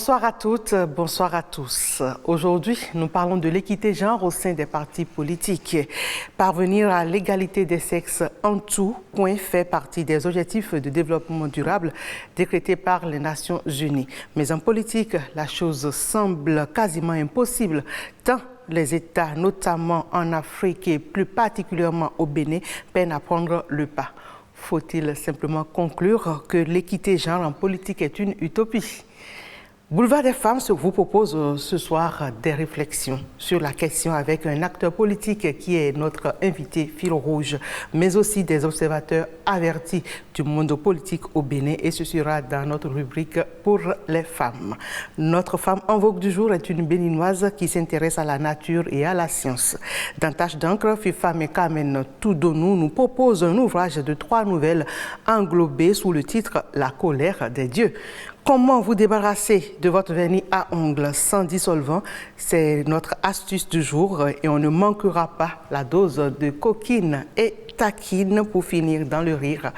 Bonsoir à toutes, bonsoir à tous. Aujourd'hui, nous parlons de l'équité genre au sein des partis politiques. Parvenir à l'égalité des sexes en tout point fait partie des objectifs de développement durable décrétés par les Nations Unies. Mais en politique, la chose semble quasiment impossible, tant les États, notamment en Afrique et plus particulièrement au Bénin, peinent à prendre le pas. Faut-il simplement conclure que l'équité genre en politique est une utopie? Boulevard des femmes vous propose ce soir des réflexions sur la question avec un acteur politique qui est notre invité fil rouge, mais aussi des observateurs avertis du monde politique au Bénin, et ce sera dans notre rubrique pour les femmes. Notre femme en vogue du jour est une béninoise qui s'intéresse à la nature et à la science. Dans Tache d'encre, Fifam et Kamen Toudonou nous propose un ouvrage de 3 nouvelles englobées sous le titre « La colère des dieux ». Comment vous débarrasser de votre vernis à ongles sans dissolvant? C'est notre astuce du jour et on ne manquera pas la dose de coquine et taquine pour finir dans le rire.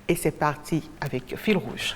Et c'est parti avec fil rouge.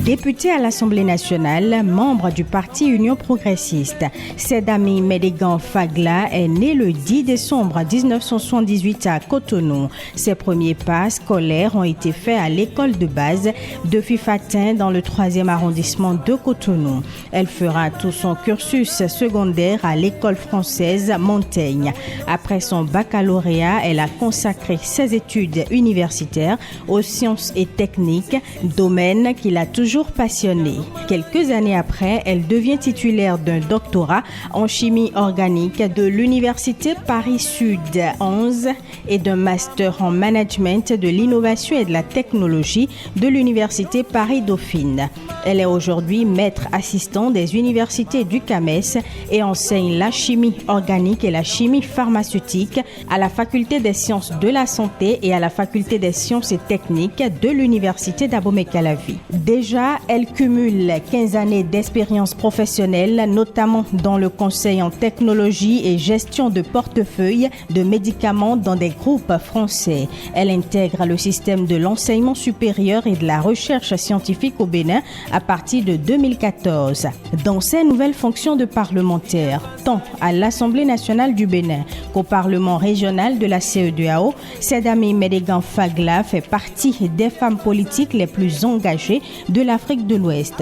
Député à l'Assemblée nationale, membre du parti Union progressiste, Sedami Medegan Fagla est né le 10 décembre 1978 à Cotonou. Ses premiers pas scolaires ont été faits à l'école de base de Fifatin dans le 3e arrondissement de Cotonou. Elle fera tout son cursus secondaire à l'école française Montaigne. Après son baccalauréat, elle a consacré ses études universitaires aux sciences et techniques, domaine qui l'a toujours passionnée. Quelques années après, elle devient titulaire d'un doctorat en chimie organique de l'Université Paris-Sud 11 et d'un master en management de l'innovation et de la technologie de l'Université Paris-Dauphine. Elle est aujourd'hui maître assistant des universités du CAMES et enseigne la chimie organique et la chimie pharmaceutique à la Faculté des sciences de la santé et à la Faculté des sciences et techniques de l'Université d'Abomey-Calavi. Déjà, elle cumule 15 années d'expérience professionnelle, notamment dans le conseil en technologie et gestion de portefeuille de médicaments dans des groupes français. Elle intègre le système de l'enseignement supérieur et de la recherche scientifique au Bénin à partir de 2014. Dans ses nouvelles fonctions de parlementaire, tant à l'Assemblée nationale du Bénin qu'au Parlement régional de la CEDEAO, Sedami Medegan Fagla fait partie des femmes politiques les plus engagées de l'Afrique de l'Ouest.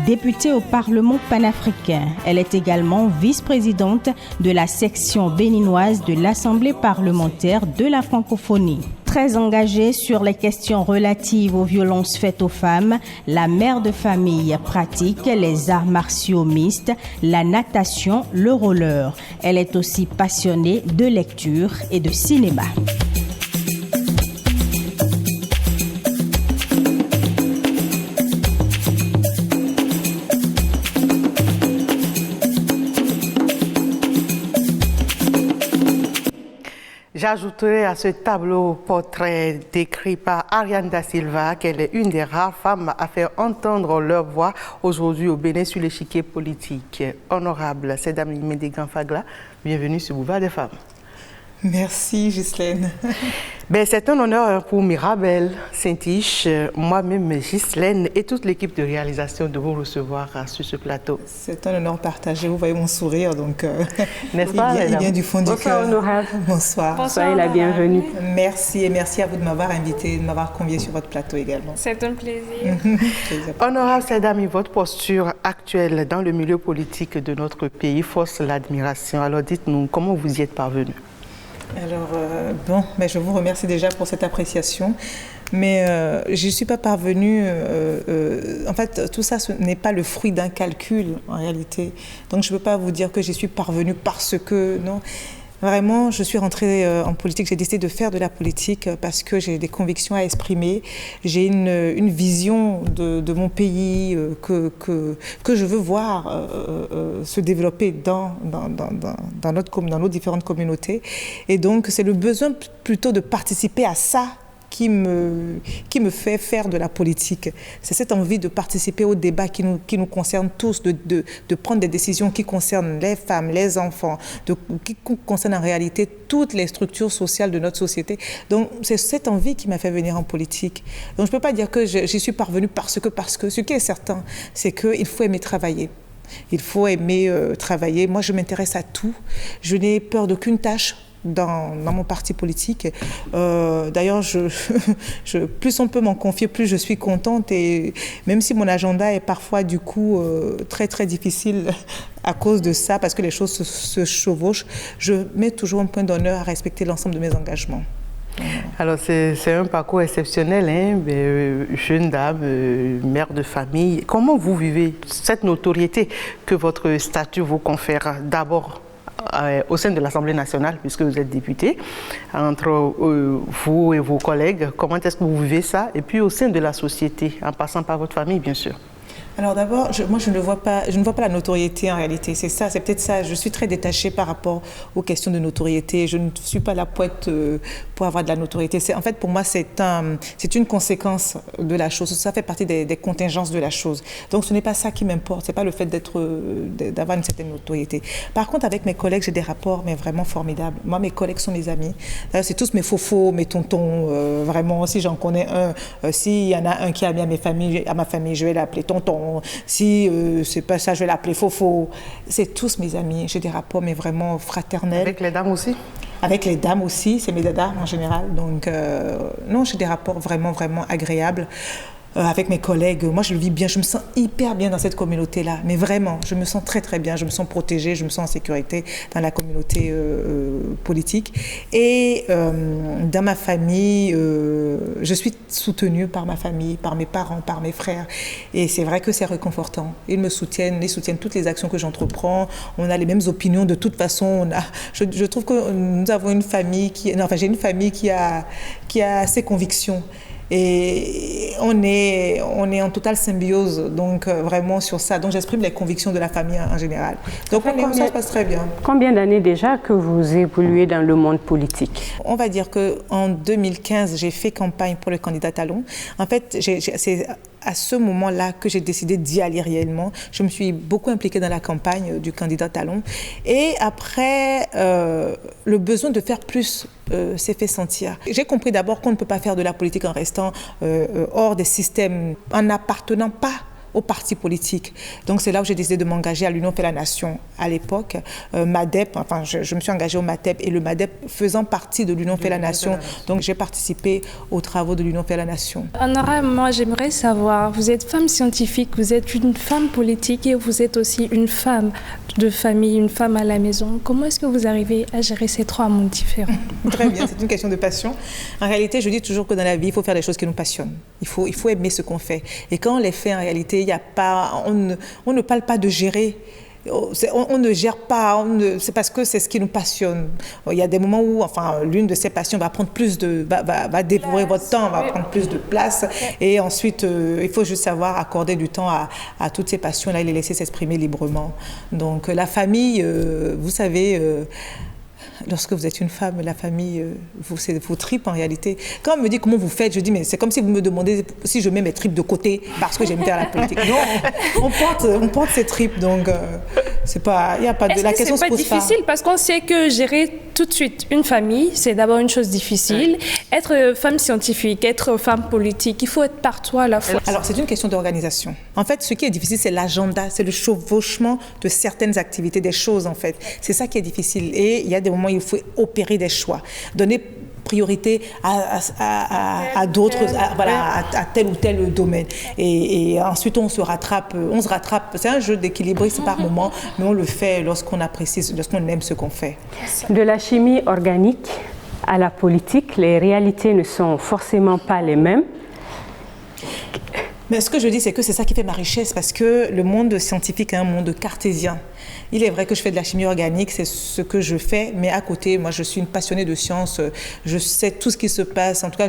Députée au Parlement panafricain, elle est également vice-présidente de la section béninoise de l'Assemblée parlementaire de la francophonie. Très engagée sur les questions relatives aux violences faites aux femmes, la mère de famille pratique les arts martiaux mixtes, la natation, le roller. Elle est aussi passionnée de lecture et de cinéma. J'ajouterai à ce tableau portrait décrit par Ariane Da Silva qu'elle est une des rares femmes à faire entendre leur voix aujourd'hui au Bénin sur l'échiquier politique. Honorable Sedami Medegan Fagla, bienvenue sur Boulevard des femmes. Merci Ghislaine. C'est un honneur pour Mirabel, Saint-Iche, moi-même Ghislaine et toute l'équipe de réalisation de vous recevoir sur ce plateau. C'est un honneur partagé, vous voyez mon sourire, donc n'est-ce pas, il vient du fond du cœur. Bonsoir. Bonsoir. Soyez la bienvenue. Merci et merci à vous de m'avoir invité, de m'avoir convié sur votre plateau également. C'est un plaisir. Honorable Sedami, votre posture actuelle dans le milieu politique de notre pays force l'admiration. Alors dites-nous, comment vous y êtes parvenu? Alors, je vous remercie déjà pour cette appréciation, mais je ne suis pas parvenue, en fait, tout ça ce n'est pas le fruit d'un calcul en réalité, donc je ne peux pas vous dire que j'y suis parvenue parce que, non. Vraiment, je suis rentrée en politique, j'ai décidé de faire de la politique parce que j'ai des convictions à exprimer, j'ai une vision de mon pays que je veux voir se développer dans nos différentes communautés. Et donc, c'est le besoin plutôt de participer à ça qui me fait faire de la politique. C'est cette envie de participer au débat qui nous concerne tous, de prendre des décisions qui concernent les femmes, les enfants, qui concernent en réalité toutes les structures sociales de notre société. Donc c'est cette envie qui m'a fait venir en politique. Donc je ne peux pas dire que j'y suis parvenue parce que ce qui est certain, c'est qu'il faut aimer travailler. Il faut aimer travailler. Moi, je m'intéresse à tout. Je n'ai peur d'aucune tâche dans mon parti politique. D'ailleurs, plus on peut m'en confier, plus je suis contente. Et même si mon agenda est parfois, du coup, très, très difficile à cause de ça, parce que les choses se chevauchent, je mets toujours un point d'honneur à respecter l'ensemble de mes engagements. Alors, c'est un parcours exceptionnel, hein? Jeune dame, mère de famille. Comment vous vivez cette notoriété que votre statut vous confère d'abord au sein de l'Assemblée nationale, puisque vous êtes député, entre vous et vos collègues, comment est-ce que vous vivez ça? Et puis au sein de la société, en passant par votre famille, bien sûr. Alors d'abord, moi je ne vois pas la notoriété en réalité. C'est ça, c'est peut-être ça. Je suis très détachée par rapport aux questions de notoriété. Je ne suis pas la poète pour avoir de la notoriété. En fait, pour moi, c'est une conséquence de la chose. Ça fait partie des contingences de la chose. Donc ce n'est pas ça qui m'importe. C'est pas le fait d'avoir une certaine notoriété. Par contre, avec mes collègues, j'ai des rapports mais vraiment formidables. Moi, mes collègues sont mes amis. C'est tous mes fofos, mes tontons. Vraiment, si j'en connais un, s'il y en a un qui est ami à ma famille, je vais l'appeler tonton. Si c'est pas ça, je vais l'appeler Fofo. C'est tous mes amis. J'ai des rapports, mais vraiment fraternels. Avec les dames aussi? Avec les dames aussi, c'est mes dadas en général. Donc, non, j'ai des rapports vraiment, vraiment agréables. Avec mes collègues, moi je le vis bien, je me sens hyper bien dans cette communauté-là, mais vraiment, je me sens très très bien, je me sens protégée, je me sens en sécurité dans la communauté politique. Et dans ma famille, je suis soutenue par ma famille, par mes parents, par mes frères, et c'est vrai que c'est réconfortant. Ils soutiennent toutes les actions que j'entreprends, on a les mêmes opinions de toute façon, je trouve que nous avons une famille j'ai une famille qui a ses convictions. Et on est en totale symbiose, donc vraiment sur ça. Donc j'exprime les convictions de la famille en général. Donc ça se passe très bien. Combien d'années déjà que vous évoluez dans le monde politique? On va dire qu'en 2015, j'ai fait campagne pour le candidat Talon. En fait, c'est à ce moment-là que j'ai décidé d'y aller réellement. Je me suis beaucoup impliquée dans la campagne du candidat Talon. Et après, le besoin de faire plus s'est fait sentir. J'ai compris d'abord qu'on ne peut pas faire de la politique en restant hors des systèmes, en n'appartenant pas au parti politique. Donc c'est là où j'ai décidé de m'engager à l'Union fait la Nation à l'époque. MADEP, enfin je me suis engagée au MADEP et le MADEP faisant partie de l'Union fait la Nation. Donc j'ai participé aux travaux de l'Union fait la Nation. Honora, moi j'aimerais savoir, vous êtes femme scientifique, vous êtes une femme politique et vous êtes aussi une femme de famille, une femme à la maison. Comment est-ce que vous arrivez à gérer ces trois mondes différents? Très bien, c'est une question de passion. En réalité, je dis toujours que dans la vie, il faut faire des choses qui nous passionnent. Il faut aimer ce qu'on fait. Et quand on les fait, en réalité, on ne parle pas de gérer. On ne gère pas, c'est parce que c'est ce qui nous passionne. Il y a des moments où, l'une de ces passions va prendre va dévorer votre temps, va prendre plus de place. Et ensuite, il faut juste savoir accorder du temps à toutes ces passions-là et les laisser s'exprimer librement. Donc, la famille, vous savez, lorsque vous êtes une femme, la famille, c'est vos tripes en réalité. Quand on me dit comment vous faites, je dis mais c'est comme si vous me demandez si je mets mes tripes de côté parce que j'aime faire la politique. Non, on porte ces tripes, donc c'est pas, il y a pas de la question se pose pas. Est-ce que c'est pas difficile parce qu'on sait que gérer tout de suite une famille, c'est d'abord une chose difficile. Ouais. Être femme scientifique, être femme politique, il faut être partout à la fois. Alors c'est une question d'organisation. En fait, ce qui est difficile, c'est l'agenda, c'est le chevauchement de certaines activités, des choses en fait. C'est ça qui est difficile. Et il y a des moments où il faut opérer des choix, donner priorité à d'autres, à tel ou tel domaine. Et ensuite, on se rattrape. C'est un jeu d'équilibriste par moment, mais on le fait lorsqu'on apprécie, lorsqu'on aime ce qu'on fait. De la chimie organique à la politique, les réalités ne sont forcément pas les mêmes. Mais ce que je dis, c'est que c'est ça qui fait ma richesse, parce que le monde scientifique est un monde cartésien. Il est vrai que je fais de la chimie organique, c'est ce que je fais, mais à côté, moi, je suis une passionnée de sciences. Je sais tout ce qui se passe. En tout cas,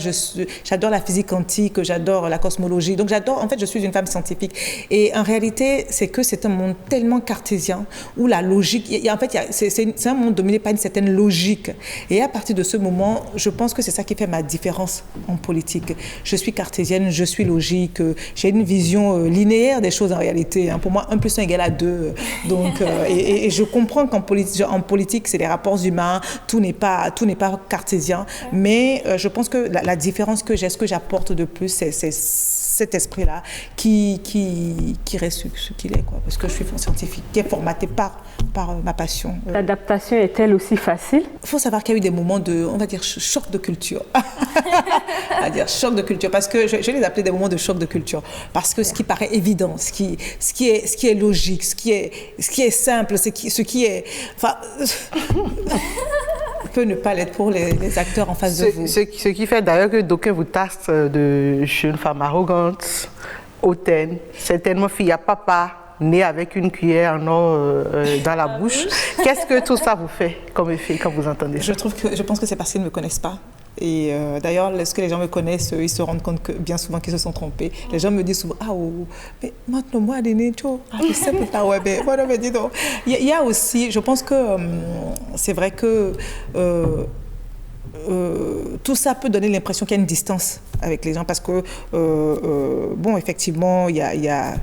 j'adore la physique quantique, j'adore la cosmologie. Donc, en fait, je suis une femme scientifique. Et en réalité, c'est un monde tellement cartésien où la logique, c'est un monde dominé par une certaine logique. Et à partir de ce moment, je pense que c'est ça qui fait ma différence en politique. Je suis cartésienne, je suis logique, j'ai une vision linéaire des choses en réalité. Pour moi, 1 + 1 = 2. Donc, et je comprends qu'en politique, c'est les rapports humains, tout n'est pas cartésien. Mais je pense que la différence que j'ai, ce que j'apporte de plus, c'est cet esprit-là qui reste ce qu'il est, quoi, parce que je suis scientifique, qui est formaté par ma passion. L'adaptation est-elle aussi facile? Il faut savoir qu'il y a eu des moments de, on va dire, choc de culture. On va dire choc de culture, parce que je les appelais des moments de choc de culture, parce que ce qui paraît évident, ce qui est logique, ce qui est simple, ce qui est... Enfin, peut ne pas l'être pour les acteurs en face de vous. Ce qui fait d'ailleurs que d'aucuns vous tassent de jeune femme arrogante, hautaine, certainement fille à papa, née avec une cuillère en or dans la bouche. Qu'est-ce que tout ça vous fait comme effet quand vous entendez ça? Je pense que c'est parce qu'ils ne me connaissent pas. Et d'ailleurs, lorsque les gens me connaissent, ils se rendent compte que bien souvent qu'ils se sont trompés. Les gens me disent souvent, mais maintenant, moi, je sais pas, ouais, mais voilà, mais dis donc. Il y a aussi, je pense que c'est vrai que tout ça peut donner l'impression qu'il y a une distance avec les gens parce que, bon, effectivement, il y a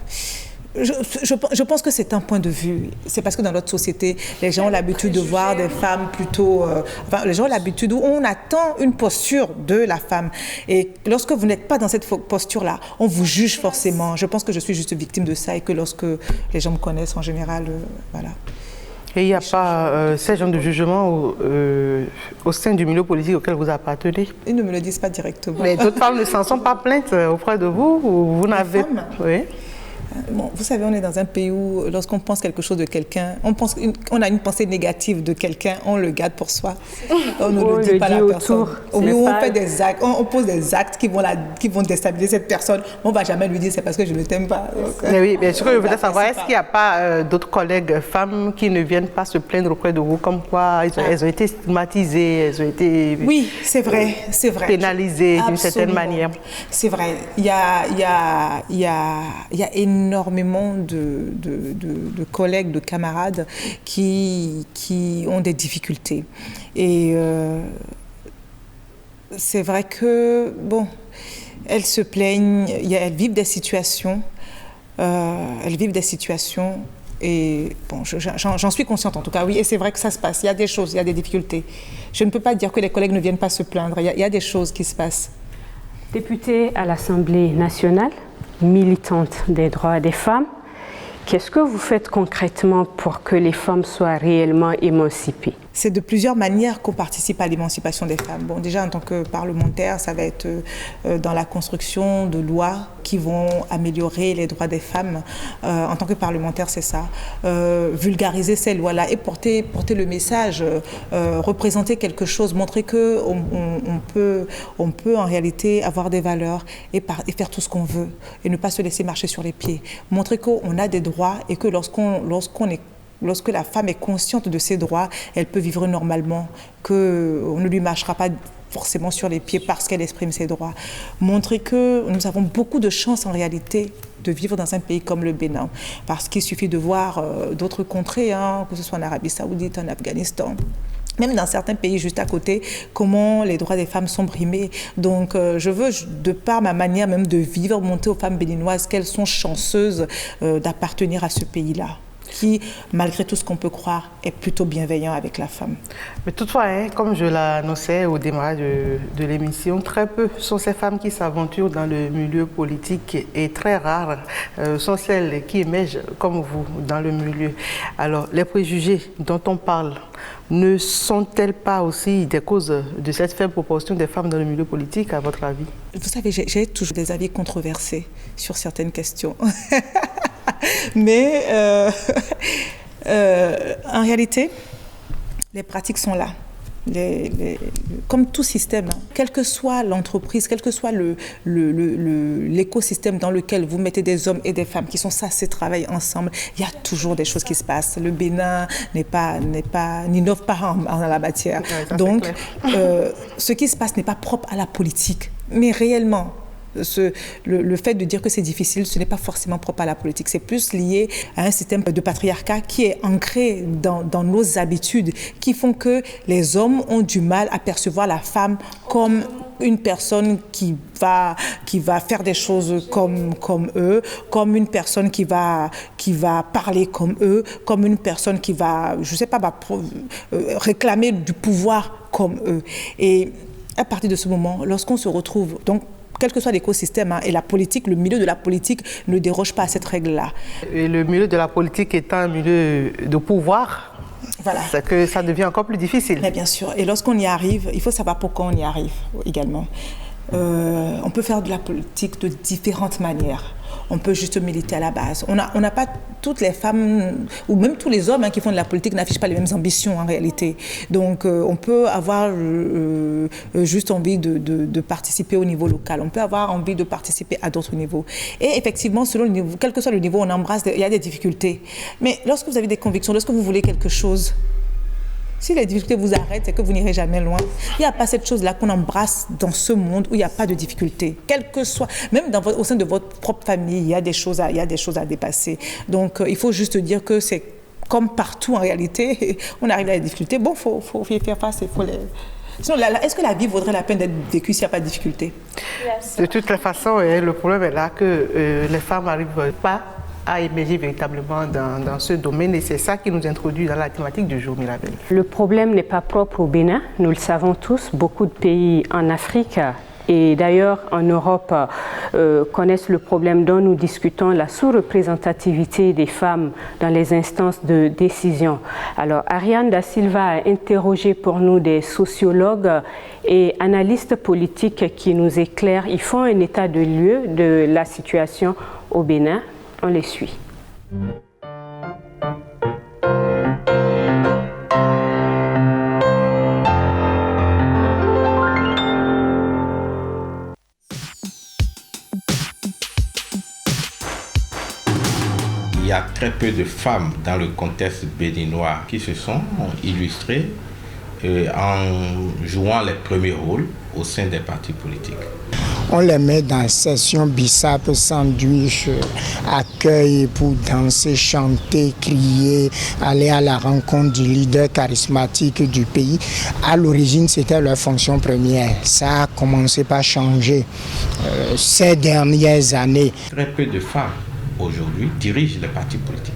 je pense que c'est un point de vue. C'est parce que dans notre société, les gens ont l'habitude de voir des femmes plutôt... les gens ont l'habitude où on attend une posture de la femme. Et lorsque vous n'êtes pas dans cette posture-là, on vous juge forcément. Je pense que je suis juste victime de ça et que lorsque les gens me connaissent en général, voilà. Et il n'y a pas ces genres de jugement au sein du milieu politique auquel vous appartenez? Ils ne me le disent pas directement. Mais d'autres femmes ne s'en sont pas plaintes auprès de vous? Ou vous n'avez... Oui. Bon, vous savez, on est dans un pays où, lorsqu'on pense quelque chose de quelqu'un, on a une pensée négative de quelqu'un, on le garde pour soi. On ne le dit pas à la personne. On fait des actes, on pose des actes qui vont déstabiliser cette personne. On ne va jamais lui dire c'est parce que je ne t'aime pas. Mais oui, bien sûr, je voudrais savoir, est-ce qu'il n'y a pas d'autres collègues femmes qui ne viennent pas se plaindre auprès de vous, comme quoi elles ont été stigmatisées, elles ont été... Oui, c'est vrai. Pénalisées d'une certaine manière. C'est vrai. Il y a énormément de collègues, de camarades qui ont des difficultés. Et c'est vrai que, bon, elles se plaignent, elles vivent des situations, et bon, j'en suis consciente en tout cas, oui, et c'est vrai que ça se passe, il y a des choses, il y a des difficultés. Je ne peux pas dire que les collègues ne viennent pas se plaindre, il y a des choses qui se passent. Députée à l'Assemblée nationale, militante des droits des femmes, qu'est-ce que vous faites concrètement pour que les femmes soient réellement émancipées? C'est de plusieurs manières qu'on participe à l'émancipation des femmes. Bon, déjà, en tant que parlementaire, ça va être dans la construction de lois qui vont améliorer les droits des femmes. En tant que parlementaire, c'est ça. Vulgariser ces lois-là et porter le message, représenter quelque chose, montrer qu'on peut en réalité avoir des valeurs et faire tout ce qu'on veut et ne pas se laisser marcher sur les pieds. Montrer qu'on a des droits et que lorsque la femme est consciente de ses droits, elle peut vivre normalement, qu'on ne lui marchera pas forcément sur les pieds parce qu'elle exprime ses droits. Montrer que nous avons beaucoup de chance en réalité de vivre dans un pays comme le Bénin, parce qu'il suffit de voir d'autres contrées, que ce soit en Arabie Saoudite, en Afghanistan, même dans certains pays juste à côté, comment les droits des femmes sont brimés. Donc je veux, de par ma manière même de vivre, montrer aux femmes béninoises qu'elles sont chanceuses d'appartenir à ce pays-là, qui, malgré tout ce qu'on peut croire, est plutôt bienveillant avec la femme. Mais toutefois, comme je l'annonçais au démarrage de l'émission, très peu sont ces femmes qui s'aventurent dans le milieu politique et très rares sont celles qui émergent comme vous dans le milieu. Alors, les préjugés dont on parle ne sont-elles pas aussi des causes de cette faible proportion des femmes dans le milieu politique, à votre avis? Vous savez, j'ai toujours des avis controversés sur certaines questions. Mais en réalité, les pratiques sont là. comme tout système, quelle que soit l'entreprise, quel que soit l'écosystème dans lequel vous mettez des hommes et des femmes qui sont censés travailler ensemble, il y a toujours des choses qui se passent. Le Bénin n'innove pas en la matière. Ouais, donc, ce qui se passe n'est pas propre à la politique, mais réellement. Le fait de dire que c'est difficile, ce n'est pas forcément propre à la politique. C'est plus lié à un système de patriarcat qui est ancré dans nos habitudes, qui font que les hommes ont du mal à percevoir la femme comme une personne qui va faire des choses comme eux, comme une personne qui va parler comme eux, comme une personne qui va, je sais pas, réclamer du pouvoir comme eux. Et à partir de ce moment, lorsqu'on se retrouve, donc, quel que soit l'écosystème, et la politique, le milieu de la politique ne déroge pas à cette règle-là. Et le milieu de la politique étant un milieu de pouvoir, voilà. C'est que ça devient encore plus difficile. Mais bien sûr. Et lorsqu'on y arrive, il faut savoir pourquoi on y arrive également. On peut faire de la politique de différentes manières. On peut juste militer à la base. On n'a pas toutes les femmes, ou même tous les hommes qui font de la politique n'affichent pas les mêmes ambitions en réalité. Donc on peut avoir juste envie de participer au niveau local. On peut avoir envie de participer à d'autres niveaux. Et effectivement, selon le niveau, quel que soit le niveau, on embrasse, il y a des difficultés. Mais lorsque vous avez des convictions, lorsque vous voulez quelque chose, si les difficultés vous arrêtent, c'est que vous n'irez jamais loin. Il n'y a pas cette chose-là qu'on embrasse dans ce monde où il n'y a pas de difficultés. Quel que soit, même au sein de votre propre famille, il y a des choses à dépasser. Donc, il faut juste dire que c'est comme partout en réalité. On arrive à des difficultés. Bon, faut y faire face. Sinon, est-ce que la vie vaudrait la peine d'être vécue s'il n'y a pas de difficultés? De toute façon, le problème est là que les femmes n'arrivent pas à émerger véritablement dans ce domaine et c'est ça qui nous introduit dans la thématique du jour, Mirabel. Le problème n'est pas propre au Bénin, nous le savons tous, beaucoup de pays en Afrique et d'ailleurs en Europe connaissent le problème dont nous discutons, la sous-représentativité des femmes dans les instances de décision. Alors Ariane Da Silva a interrogé pour nous des sociologues et analystes politiques qui nous éclairent, ils font un état de lieu de la situation au Bénin. On les suit. Il y a très peu de femmes dans le contexte béninois qui se sont illustrées en jouant les premiers rôles au sein des partis politiques. On les met dans session bissap, sandwich, accueil pour danser, chanter, crier, aller à la rencontre du leader charismatique du pays. À l'origine, c'était leur fonction première. Ça a commencé par changer ces dernières années. Très peu de femmes aujourd'hui dirigent les partis politiques.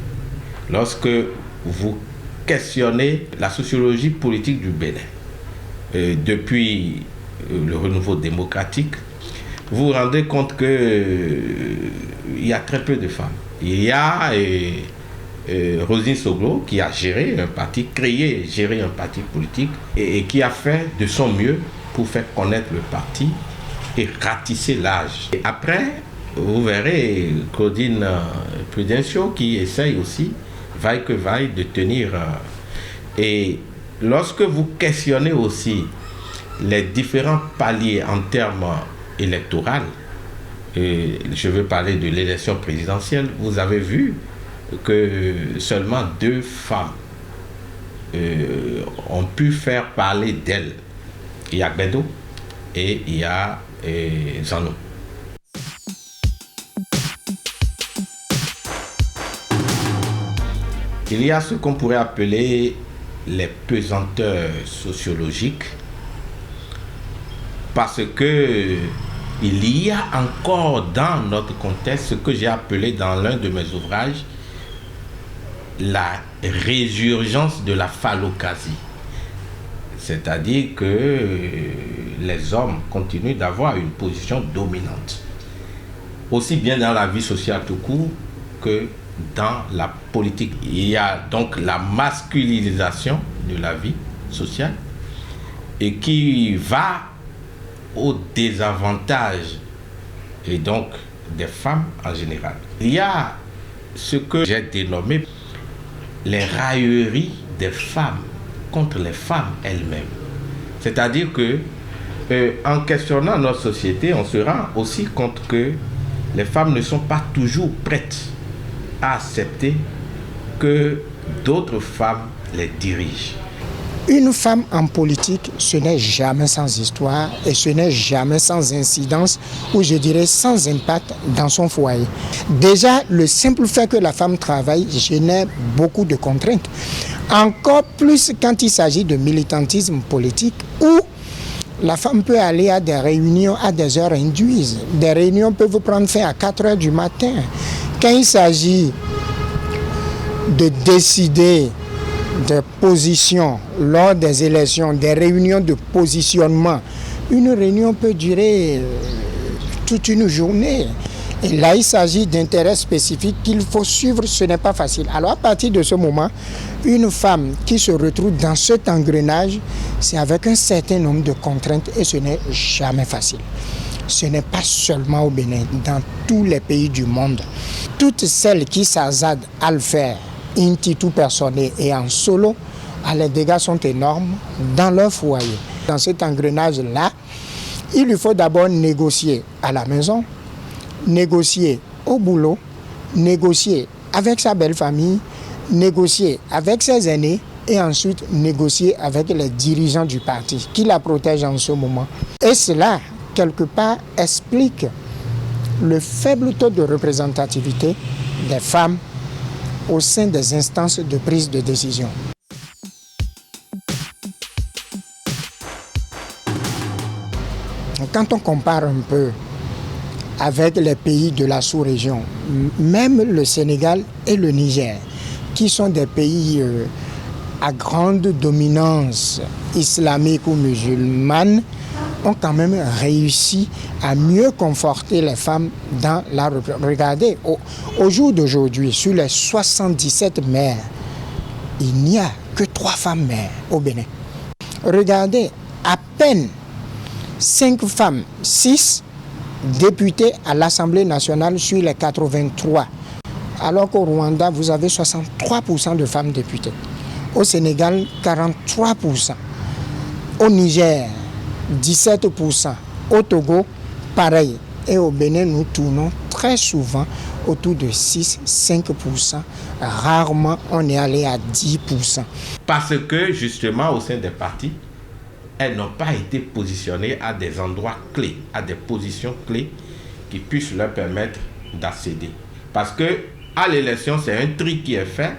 Lorsque vous questionnez la sociologie politique du Bénin, depuis le renouveau démocratique, vous vous rendez compte qu'il y a très peu de femmes. Il y a Rosine Soglo qui a géré un parti, géré un parti politique et qui a fait de son mieux pour faire connaître le parti et ratisser l'âge. Et après, vous verrez Claudine Prudencio qui essaye aussi, vaille que vaille, de tenir. Et lorsque vous questionnez aussi les différents paliers en termes électoral, je veux parler de l'élection présidentielle, vous avez vu que seulement 2 femmes ont pu faire parler d'elles. Il y a Bedo et il y a Zanou. Il y a ce qu'on pourrait appeler les pesanteurs sociologiques parce que il y a encore dans notre contexte ce que j'ai appelé dans l'un de mes ouvrages la résurgence de la phallocratie. C'est-à-dire que les hommes continuent d'avoir une position dominante, aussi bien dans la vie sociale tout court que dans la politique. Il y a donc la masculinisation de la vie sociale et qui va au désavantage et donc des femmes en général. Il y a ce que j'ai dénommé les railleries des femmes contre les femmes elles-mêmes. C'est-à-dire que en questionnant notre société, on se rend aussi compte que les femmes ne sont pas toujours prêtes à accepter que d'autres femmes les dirigent. Une femme en politique, ce n'est jamais sans histoire et ce n'est jamais sans incidence ou je dirais sans impact dans son foyer. Déjà, le simple fait que la femme travaille génère beaucoup de contraintes. Encore plus quand il s'agit de militantisme politique où la femme peut aller à des réunions à des heures induites. Des réunions peuvent prendre fin à 4 heures du matin. Quand il s'agit de décider des positions lors des élections, des réunions de positionnement, une réunion peut durer toute une journée. Et là, il s'agit d'intérêts spécifiques qu'il faut suivre, ce n'est pas facile. Alors à partir de ce moment, une femme qui se retrouve dans cet engrenage, c'est avec un certain nombre de contraintes et ce n'est jamais facile. Ce n'est pas seulement au Bénin, dans tous les pays du monde. Toutes celles qui s'azadent à le faire, in titu personnel et en solo, les dégâts sont énormes dans leur foyer. Dans cet engrenage-là, il lui faut d'abord négocier à la maison, négocier au boulot, négocier avec sa belle famille, négocier avec ses aînés et ensuite négocier avec les dirigeants du parti qui la protègent en ce moment. Et cela, quelque part, explique le faible taux de représentativité des femmes au sein des instances de prise de décision. Quand on compare un peu avec les pays de la sous-région, même le Sénégal et le Niger, qui sont des pays à grande dominance islamique ou musulmane, ont quand même réussi à mieux conforter les femmes dans la reproduction. Regardez, au jour d'aujourd'hui, sur les 77 maires, il n'y a que 3 femmes maires au Bénin. Regardez, à peine 5 femmes, 6 députés à l'Assemblée nationale sur les 83. Alors qu'au Rwanda, vous avez 63% de femmes députées. Au Sénégal, 43%. Au Niger, 17%. Au Togo, pareil. Et au Bénin, nous tournons très souvent autour de 6-5%. Rarement, on est allé à 10%. Parce que, justement, au sein des partis, elles n'ont pas été positionnées à des endroits clés, à des positions clés qui puissent leur permettre d'accéder. Parce que à l'élection, c'est un tri qui est fait.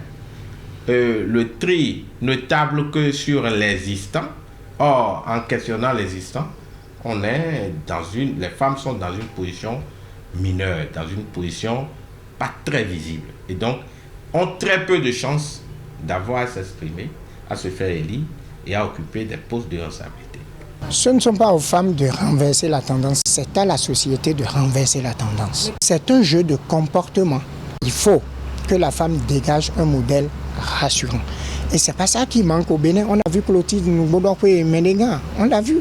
Le tri ne table que sur l'existant. Or, en questionnant l'existant, les femmes sont dans une position mineure, dans une position pas très visible. Et donc, ont très peu de chances d'avoir à s'exprimer, à se faire élire et à occuper des postes de responsabilité. Ce ne sont pas aux femmes de renverser la tendance, c'est à la société de renverser la tendance. C'est un jeu de comportement. Il faut que la femme dégage un modèle rassurant. Et c'est pas ça qui manque au Bénin. On a vu Clotilde Ngoudokwe et Ménégan. On l'a vu.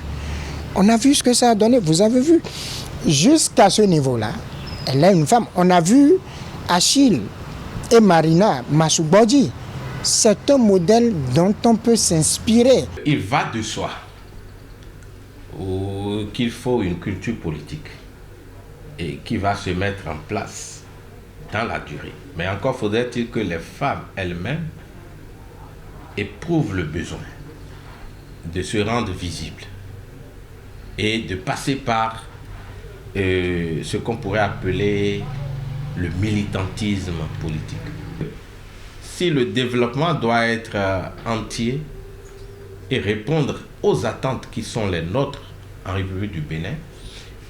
On a vu ce que ça a donné. Vous avez vu. Jusqu'à ce niveau-là, elle est une femme. On a vu Achille et Marina Massoubodi. C'est un modèle dont on peut s'inspirer. Il va de soi qu'il faut une culture politique et qui va se mettre en place dans la durée. Mais encore faudrait-il que les femmes elles-mêmes éprouvent le besoin de se rendre visibles et de passer par ce qu'on pourrait appeler le militantisme politique. Si le développement doit être entier et répondre aux attentes qui sont les nôtres en République du Bénin,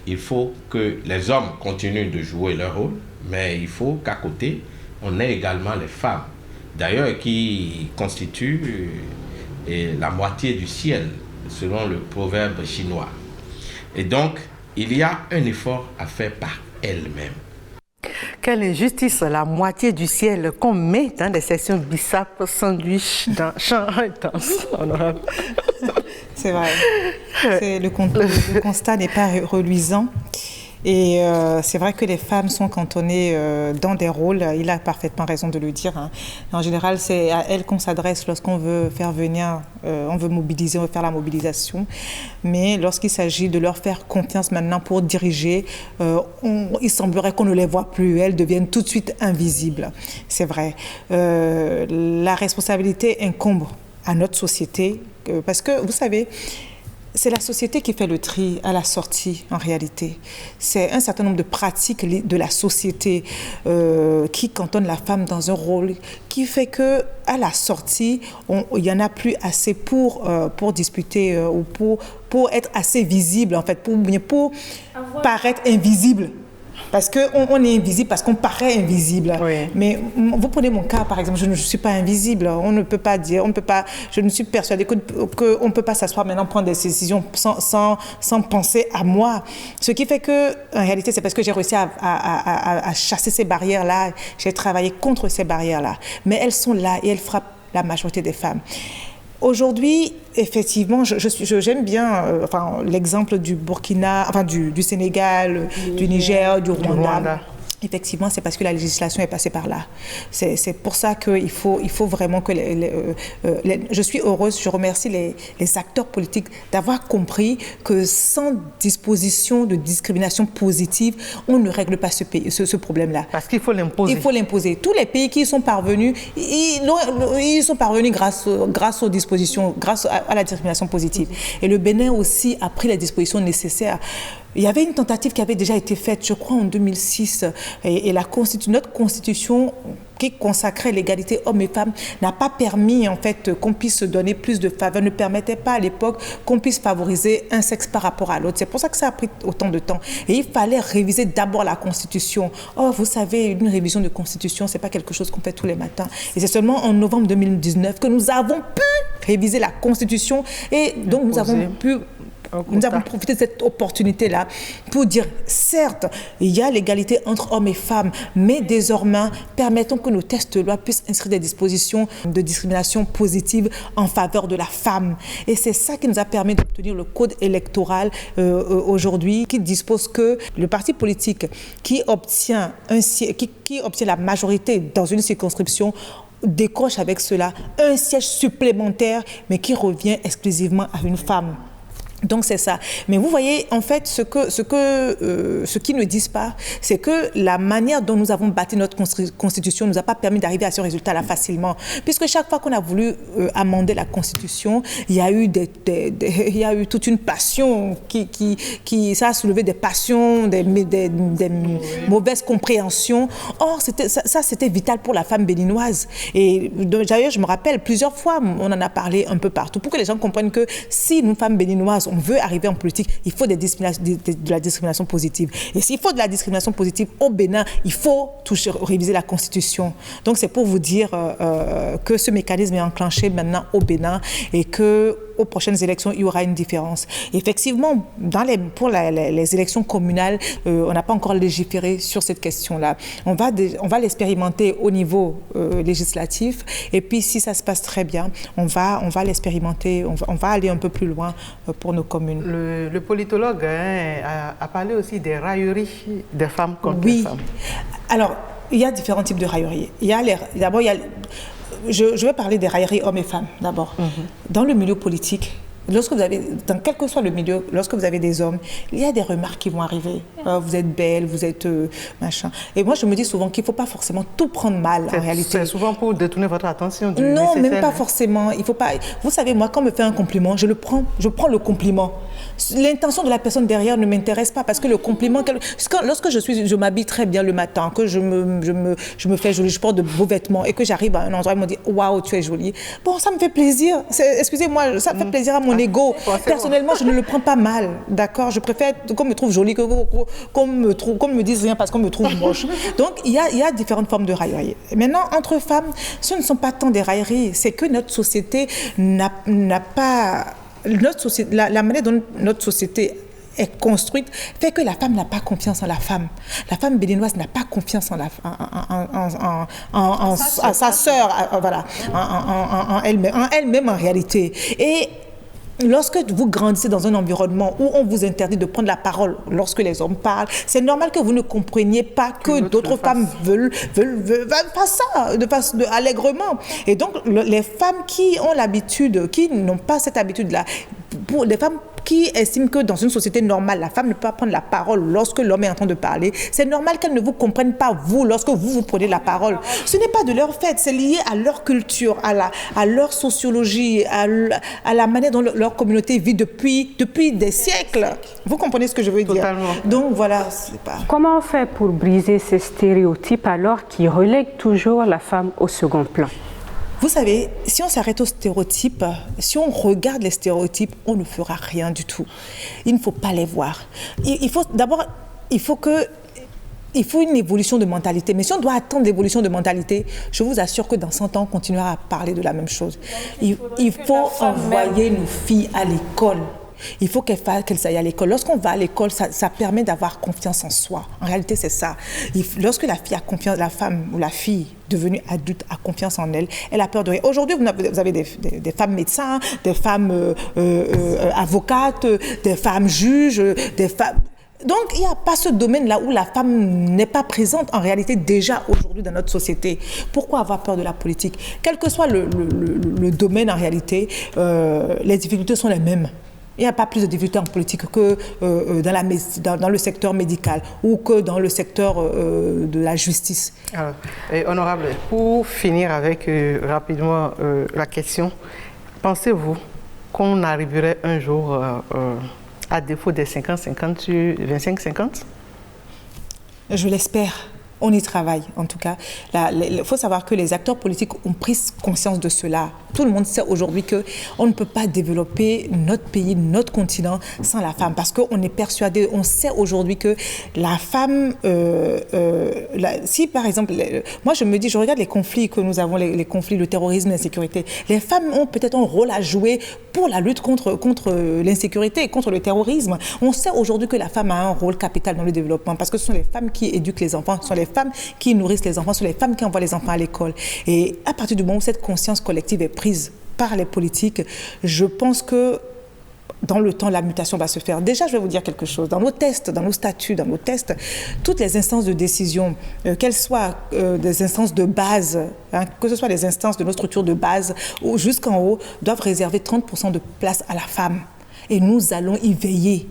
il faut que les hommes continuent de jouer leur rôle, mais il faut qu'à côté, on ait également les femmes, d'ailleurs qui constituent la moitié du ciel, selon le proverbe chinois. Et donc, il y a un effort à faire par elles-mêmes. Quelle injustice, la moitié du ciel qu'on met dans des sessions bissap sandwich dans champ intense, honorable. C'est vrai. Le constat n'est pas reluisant. Et c'est vrai que les femmes sont cantonnées dans des rôles, il a parfaitement raison de le dire. Hein. En général, c'est à elles qu'on s'adresse lorsqu'on veut faire venir, on veut mobiliser, on veut faire la mobilisation. Mais lorsqu'il s'agit de leur faire confiance maintenant pour diriger, il semblerait qu'on ne les voit plus, elles deviennent tout de suite invisibles. C'est vrai. La responsabilité incombe à notre société, parce que, vous savez, c'est la société qui fait le tri à la sortie, en réalité. C'est un certain nombre de pratiques de la société qui cantonne la femme dans un rôle qui fait qu'à la sortie, il n'y en a plus assez pour disputer ou pour être assez visible, en fait, pour paraître invisible. Parce qu'on est invisible, parce qu'on paraît invisible. Oui. Mais vous prenez mon cas, par exemple, je ne suis pas invisible. On ne peut pas dire, je ne suis persuadée qu'on ne peut pas s'asseoir maintenant, prendre des décisions sans penser à moi. Ce qui fait que, en réalité, c'est parce que j'ai réussi à chasser ces barrières-là. J'ai travaillé contre ces barrières-là. Mais elles sont là et elles frappent la majorité des femmes. Aujourd'hui, effectivement, j'aime bien l'exemple du Burkina, du Sénégal, du Niger, du Rwanda. Effectivement, c'est parce que la législation est passée par là. C'est pour ça qu'il faut vraiment que... je suis heureuse, je remercie les acteurs politiques d'avoir compris que sans disposition de discrimination positive, on ne règle pas ce problème-là. Parce qu'il faut l'imposer. Il faut l'imposer. Tous les pays qui y sont parvenus, ils sont parvenus grâce aux dispositions, grâce à la discrimination positive. Et le Bénin aussi a pris les dispositions nécessaires. Il y avait une tentative qui avait déjà été faite, je crois, en 2006. Et notre constitution qui consacrait l'égalité hommes et femmes n'a pas permis, en fait, qu'on puisse se donner plus de faveur, ne permettait pas à l'époque qu'on puisse favoriser un sexe par rapport à l'autre. C'est pour ça que ça a pris autant de temps. Et il fallait réviser d'abord la constitution. Or, vous savez, une révision de constitution, ce n'est pas quelque chose qu'on fait tous les matins. Et c'est seulement en novembre 2019 que nous avons pu réviser la constitution et donc nous avons profité de cette opportunité-là pour dire, certes, il y a l'égalité entre hommes et femmes, mais désormais, permettons que nos textes de loi puissent inscrire des dispositions de discrimination positive en faveur de la femme. Et c'est ça qui nous a permis d'obtenir le code électoral aujourd'hui, qui dispose que le parti politique qui obtient la majorité dans une circonscription décroche avec cela un siège supplémentaire, mais qui revient exclusivement à une femme. Donc c'est ça. Mais vous voyez, en fait, ce qu'ils ne disent pas, c'est que la manière dont nous avons bâti notre constitution ne nous a pas permis d'arriver à ce résultat-là facilement. Puisque chaque fois qu'on a voulu amender la constitution, il y a eu toute une passion ça a soulevé des passions, des mauvaises compréhensions. Or, c'était vital pour la femme béninoise. Et d'ailleurs, je me rappelle, plusieurs fois, on en a parlé un peu partout, pour que les gens comprennent que si nous, femmes béninoises, on veut arriver en politique, il faut de la discrimination positive. Et s'il faut de la discrimination positive au Bénin, il faut réviser la Constitution. Donc c'est pour vous dire que ce mécanisme est enclenché maintenant au Bénin et qu'aux prochaines élections, il y aura une différence. Effectivement, pour les élections communales, on n'a pas encore légiféré sur cette question-là. On va l'expérimenter au niveau législatif et puis si ça se passe très bien, on va l'expérimenter, on va aller un peu plus loin pour nos communes. Le politologue a parlé aussi des railleries des femmes contre les femmes. Alors, il y a différents types de railleries. Je vais parler des railleries hommes et femmes d'abord. Dans le milieu politique, dans quel que soit le milieu, lorsque vous avez des hommes, il y a des remarques qui vont arriver. Vous êtes belle, vous êtes machin. Et moi, je me dis souvent qu'il ne faut pas forcément tout prendre mal, en réalité. C'est souvent pour détourner votre attention du Non, nécessaire. même pas forcément. Il faut pas... Vous savez, moi, quand on me fait un compliment, je prends le compliment. L'intention de la personne derrière ne m'intéresse pas parce que le compliment... Lorsque je m'habille très bien le matin, que je me fais jolie, je porte de beaux vêtements et que j'arrive à un endroit, ils me disent « Waouh, tu es jolie ». Bon, ça me fait plaisir. Excusez-moi, ça me fait plaisir à mon ego. Personnellement, je ne le prends pas mal, d'accord. Je préfère qu'on me trouve jolie que qu'on me dise rien parce qu'on me trouve moche. Donc, il y a différentes formes de raillerie. Maintenant, entre femmes, ce ne sont pas tant des railleries, c'est que notre société n'a pas... La manière dont notre société est construite fait que la femme n'a pas confiance en la femme. La femme béninoise n'a pas confiance en sa sœur, voilà, en elle-même en réalité. Et lorsque vous grandissez dans un environnement où on vous interdit de prendre la parole lorsque les hommes parlent, c'est normal que vous ne compreniez pas que d'autres femmes veulent faire ça allègrement. Et donc, les femmes qui ont l'habitude, qui n'ont pas cette habitude-là, pour les femmes qui estiment que dans une société normale, la femme ne peut pas prendre la parole lorsque l'homme est en train de parler, c'est normal qu'elles ne vous comprennent pas, vous, lorsque vous prenez la parole. Ce n'est pas de leur fait, c'est lié à leur culture, à leur sociologie, à la manière dont leur communauté vit depuis des siècles. Vous comprenez ce que je veux dire? Totalement. Donc voilà, c'est pas... Comment on fait pour briser ces stéréotypes alors qu'ils relèguent toujours la femme au second plan? Vous savez, si on s'arrête aux stéréotypes, si on regarde les stéréotypes, on ne fera rien du tout. Il ne faut pas les voir. Il faut une évolution de mentalité. Mais si on doit attendre l'évolution de mentalité, je vous assure que dans 100 ans, on continuera à parler de la même chose. Il faut envoyer nos filles à l'école. Il faut qu'elles aillent à l'école. Lorsqu'on va à l'école, ça permet d'avoir confiance en soi. En réalité, c'est ça. Lorsque la fille a confiance, la femme ou la fille devenue adulte a confiance en elle, elle a peur de rien. Aujourd'hui, vous avez des femmes médecins, des femmes avocates, des femmes juges, des femmes... Donc, il n'y a pas ce domaine-là où la femme n'est pas présente en réalité déjà aujourd'hui dans notre société. Pourquoi avoir peur de la politique? Quel que soit le domaine en réalité, les difficultés sont les mêmes. Il n'y a pas plus de difficultés en politique que dans le secteur médical ou que dans le secteur de la justice. Alors, honorable, pour finir avec rapidement la question, pensez-vous qu'on arriverait un jour à défaut des 50-50 sur 25-50? Je l'espère. On y travaille, en tout cas. Il faut savoir que les acteurs politiques ont pris conscience de cela. Tout le monde sait aujourd'hui qu'on ne peut pas développer notre pays, notre continent sans la femme. Parce qu'on est persuadé, on sait aujourd'hui que la femme... si, par exemple, moi je me dis, je regarde les conflits que nous avons, les conflits, le terrorisme, l'insécurité. Les femmes ont peut-être un rôle à jouer pour la lutte contre l'insécurité, contre le terrorisme. On sait aujourd'hui que la femme a un rôle capital dans le développement parce que ce sont les femmes qui éduquent les enfants, ce sont les femmes qui nourrissent les enfants, ce sont les femmes qui envoient les enfants à l'école. Et à partir du moment où cette conscience collective est prise par les politiques, je pense que dans le temps, la mutation va se faire. Déjà, je vais vous dire quelque chose. Dans nos tests, dans nos statuts, dans nos tests, toutes les instances de décision, qu'elles soient des instances de base, que ce soit des instances de nos structures de base ou jusqu'en haut, doivent réserver 30% de place à la femme. Et nous allons y veiller.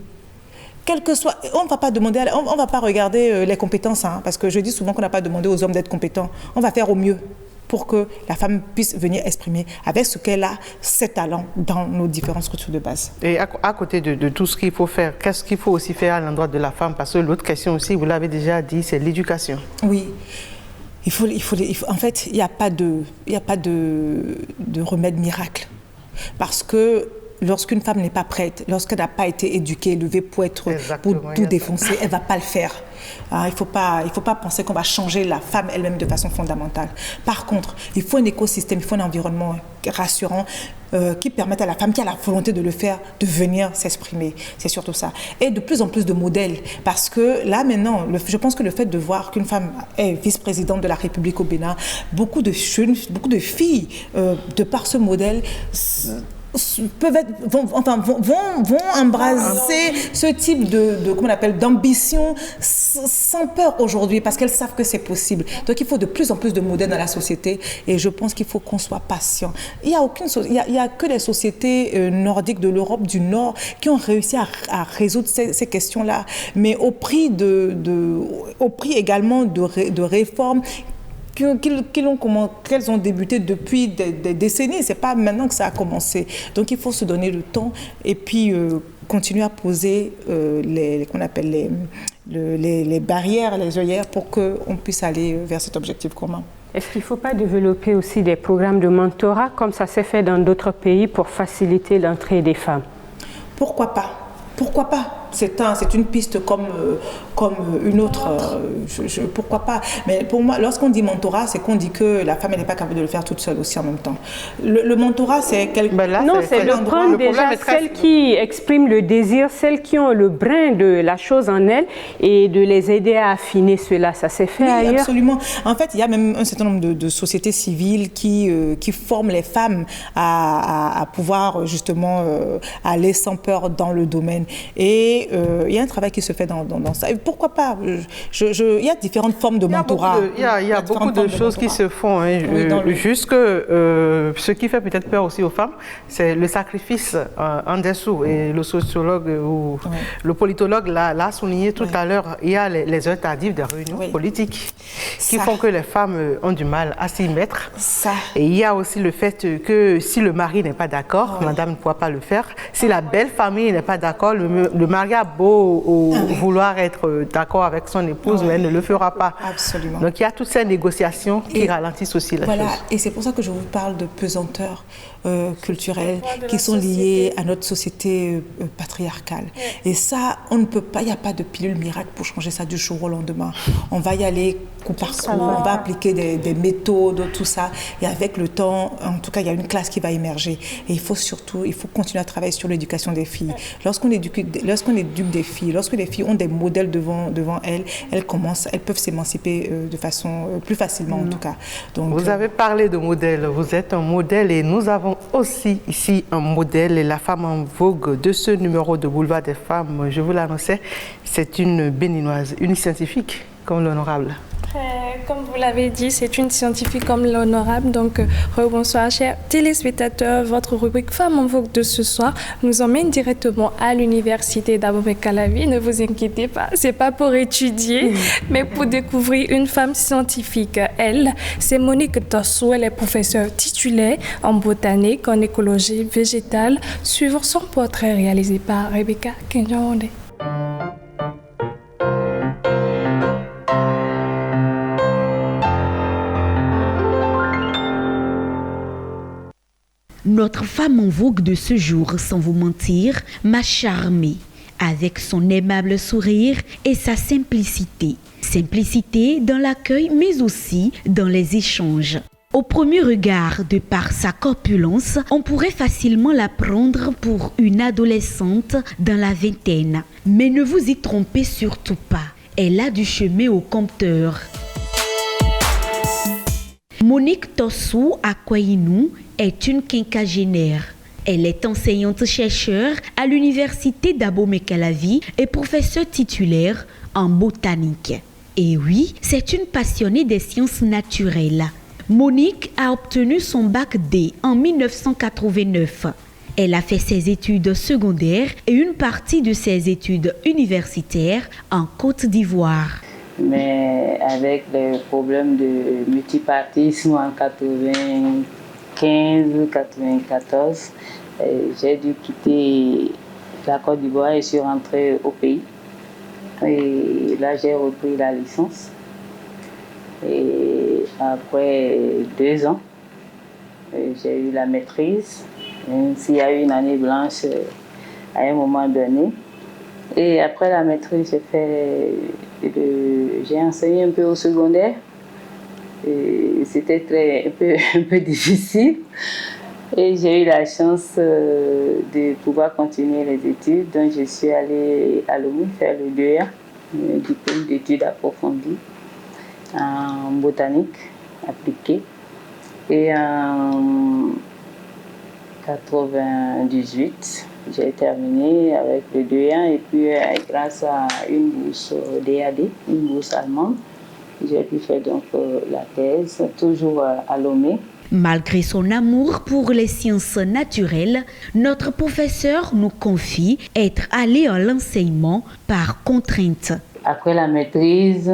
Quel que soit, on ne va pas demander, on va pas regarder les compétences, parce que je dis souvent qu'on n'a pas demandé aux hommes d'être compétents. On va faire au mieux pour que la femme puisse venir exprimer avec ce qu'elle a, ses talents dans nos différentes structures de base. Et à côté de tout ce qu'il faut faire, qu'est-ce qu'il faut aussi faire à l'endroit de la femme? Parce que l'autre question aussi, vous l'avez déjà dit, c'est l'éducation. Oui. En fait, il n'y a pas de remède miracle. Parce que lorsqu'une femme n'est pas prête, lorsqu'elle n'a pas été éduquée, élevée pour tout défoncer, elle ne va pas le faire. Il ne faut pas penser qu'on va changer la femme elle-même de façon fondamentale. Par contre, il faut un écosystème, il faut un environnement rassurant qui permette à la femme qui a la volonté de le faire, de venir s'exprimer. C'est surtout ça. Et de plus en plus de modèles. Parce que là, maintenant, je pense que le fait de voir qu'une femme est vice-présidente de la République au Bénin, beaucoup de jeunes, beaucoup de filles, de par ce modèle, vont embrasser ce type d'ambition sans peur aujourd'hui parce qu'elles savent que c'est possible. Donc il faut de plus en plus de modèles dans la société et je pense qu'il faut qu'on soit patient. Il y a que les sociétés nordiques de l'Europe du Nord qui ont réussi à résoudre ces questions-là, mais au prix également de réformes qu'elles ont débuté depuis des décennies. Ce n'est pas maintenant que ça a commencé. Donc, il faut se donner le temps et puis continuer à poser les barrières, les œillères pour qu'on puisse aller vers cet objectif commun. Est-ce qu'il ne faut pas développer aussi des programmes de mentorat comme ça s'est fait dans d'autres pays pour faciliter l'entrée des femmes? Pourquoi pas? Pourquoi pas? c'est une piste comme une autre. Pourquoi pas? Mais pour moi, lorsqu'on dit mentorat, c'est qu'on dit que la femme n'est pas capable de le faire toute seule aussi en même temps. Le mentorat, c'est non, c'est de prendre déjà celles qui expriment le désir, celles qui ont le brin de la chose en elles et de les aider à affiner cela. Ça s'est fait ailleurs. Absolument. En fait, il y a même un certain nombre de sociétés civiles qui forment les femmes à pouvoir justement aller sans peur dans le domaine. Et il y a un travail qui se fait dans ça. Et pourquoi pas? Il y a différentes formes de mentorat. Il y a beaucoup de choses qui se font. Hein. Oui, juste que ce qui fait peut-être peur aussi aux femmes, c'est le sacrifice en dessous. Et le sociologue ou le politologue l'a souligné tout à l'heure. Il y a les heures tardives des réunions politiques qui font que les femmes ont du mal à s'y mettre. Et il y a aussi le fait que si le mari n'est pas d'accord, madame ne pourra pas le faire. Si la belle famille n'est pas d'accord, le mari a beau vouloir être d'accord avec son épouse, mais elle ne le fera pas. Absolument. Donc il y a toutes ces négociations qui ralentissent aussi la chose. Et c'est pour ça que je vous parle de pesanteur culturelles qui sont liées à notre société patriarcale. Et ça, on ne peut pas, il n'y a pas de pilule miracle pour changer ça du jour au lendemain. On va y aller coup par coup, on va appliquer des méthodes, tout ça. Et avec le temps, en tout cas, il y a une classe qui va émerger. Et il faut continuer à travailler sur l'éducation des filles. Lorsqu'on éduque des filles, lorsque les filles ont des modèles devant elles, elles peuvent s'émanciper de façon plus facilement, en tout cas. Donc, vous avez parlé de modèle, vous êtes un modèle et nous avons aussi ici un modèle, la femme en vogue de ce numéro de Boulevard des Femmes. Je vous l'annonçais, c'est une béninoise, une scientifique comme l'honorable. Comme vous l'avez dit, c'est une scientifique comme l'honorable. Donc, bonsoir, chers téléspectateurs. Votre rubrique Femmes en vogue de ce soir nous emmène directement à l'université d'Abomey-Calavi. Ne vous inquiétez pas, c'est pas pour étudier, mais pour découvrir une femme scientifique. Elle, c'est Monique Tossou. Elle est professeure titulaire en botanique, en écologie végétale. Suivant son portrait réalisé par Rebecca Kenyaonde. Notre femme en vogue de ce jour, sans vous mentir, m'a charmée avec son aimable sourire et sa simplicité. Simplicité dans l'accueil, mais aussi dans les échanges. Au premier regard, de par sa corpulence, on pourrait facilement la prendre pour une adolescente dans la vingtaine. Mais ne vous y trompez surtout pas, elle a du chemin au compteur. Monique Tossou Akwaïnou est une quinquagénaire. Elle est enseignante-chercheur à l'université d'Abomey-Calavi et professeure titulaire en botanique. Et oui, c'est une passionnée des sciences naturelles. Monique a obtenu son bac D en 1989. Elle a fait ses études secondaires et une partie de ses études universitaires en Côte d'Ivoire. Mais avec les problèmes de multipartisme en 1995-94, j'ai dû quitter la Côte d'Ivoire et je suis rentrée au pays. Et là, j'ai repris la licence. Et après 2 ans, j'ai eu la maîtrise, même s'il y a eu une année blanche à un moment donné. Et après la maîtrise, j'ai enseigné un peu au secondaire. C'était un peu difficile. Et j'ai eu la chance de pouvoir continuer les études. Donc je suis allée à Lomé faire le DEA, le diplôme d'études approfondies en botanique appliquée. Et en 98, j'ai terminé avec le DEA et puis grâce à une bourse DAD, une bourse allemande, j'ai pu faire donc la thèse, toujours à Lomé. Malgré son amour pour les sciences naturelles, notre professeur nous confie être allé à l'enseignement par contrainte. Après la maîtrise,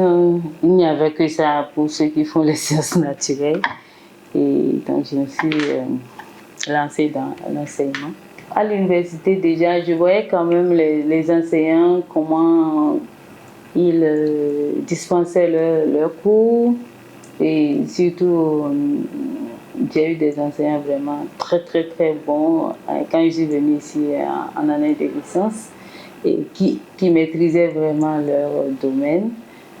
il n'y avait que ça pour ceux qui font les sciences naturelles. Et donc je me suis lancée dans l'enseignement. À l'université déjà, je voyais quand même les enseignants, comment ils dispensaient leurs cours. Et surtout, j'ai eu des enseignants vraiment très bons quand je suis venue ici en année de licence. et qui maîtrisaient vraiment leur domaine.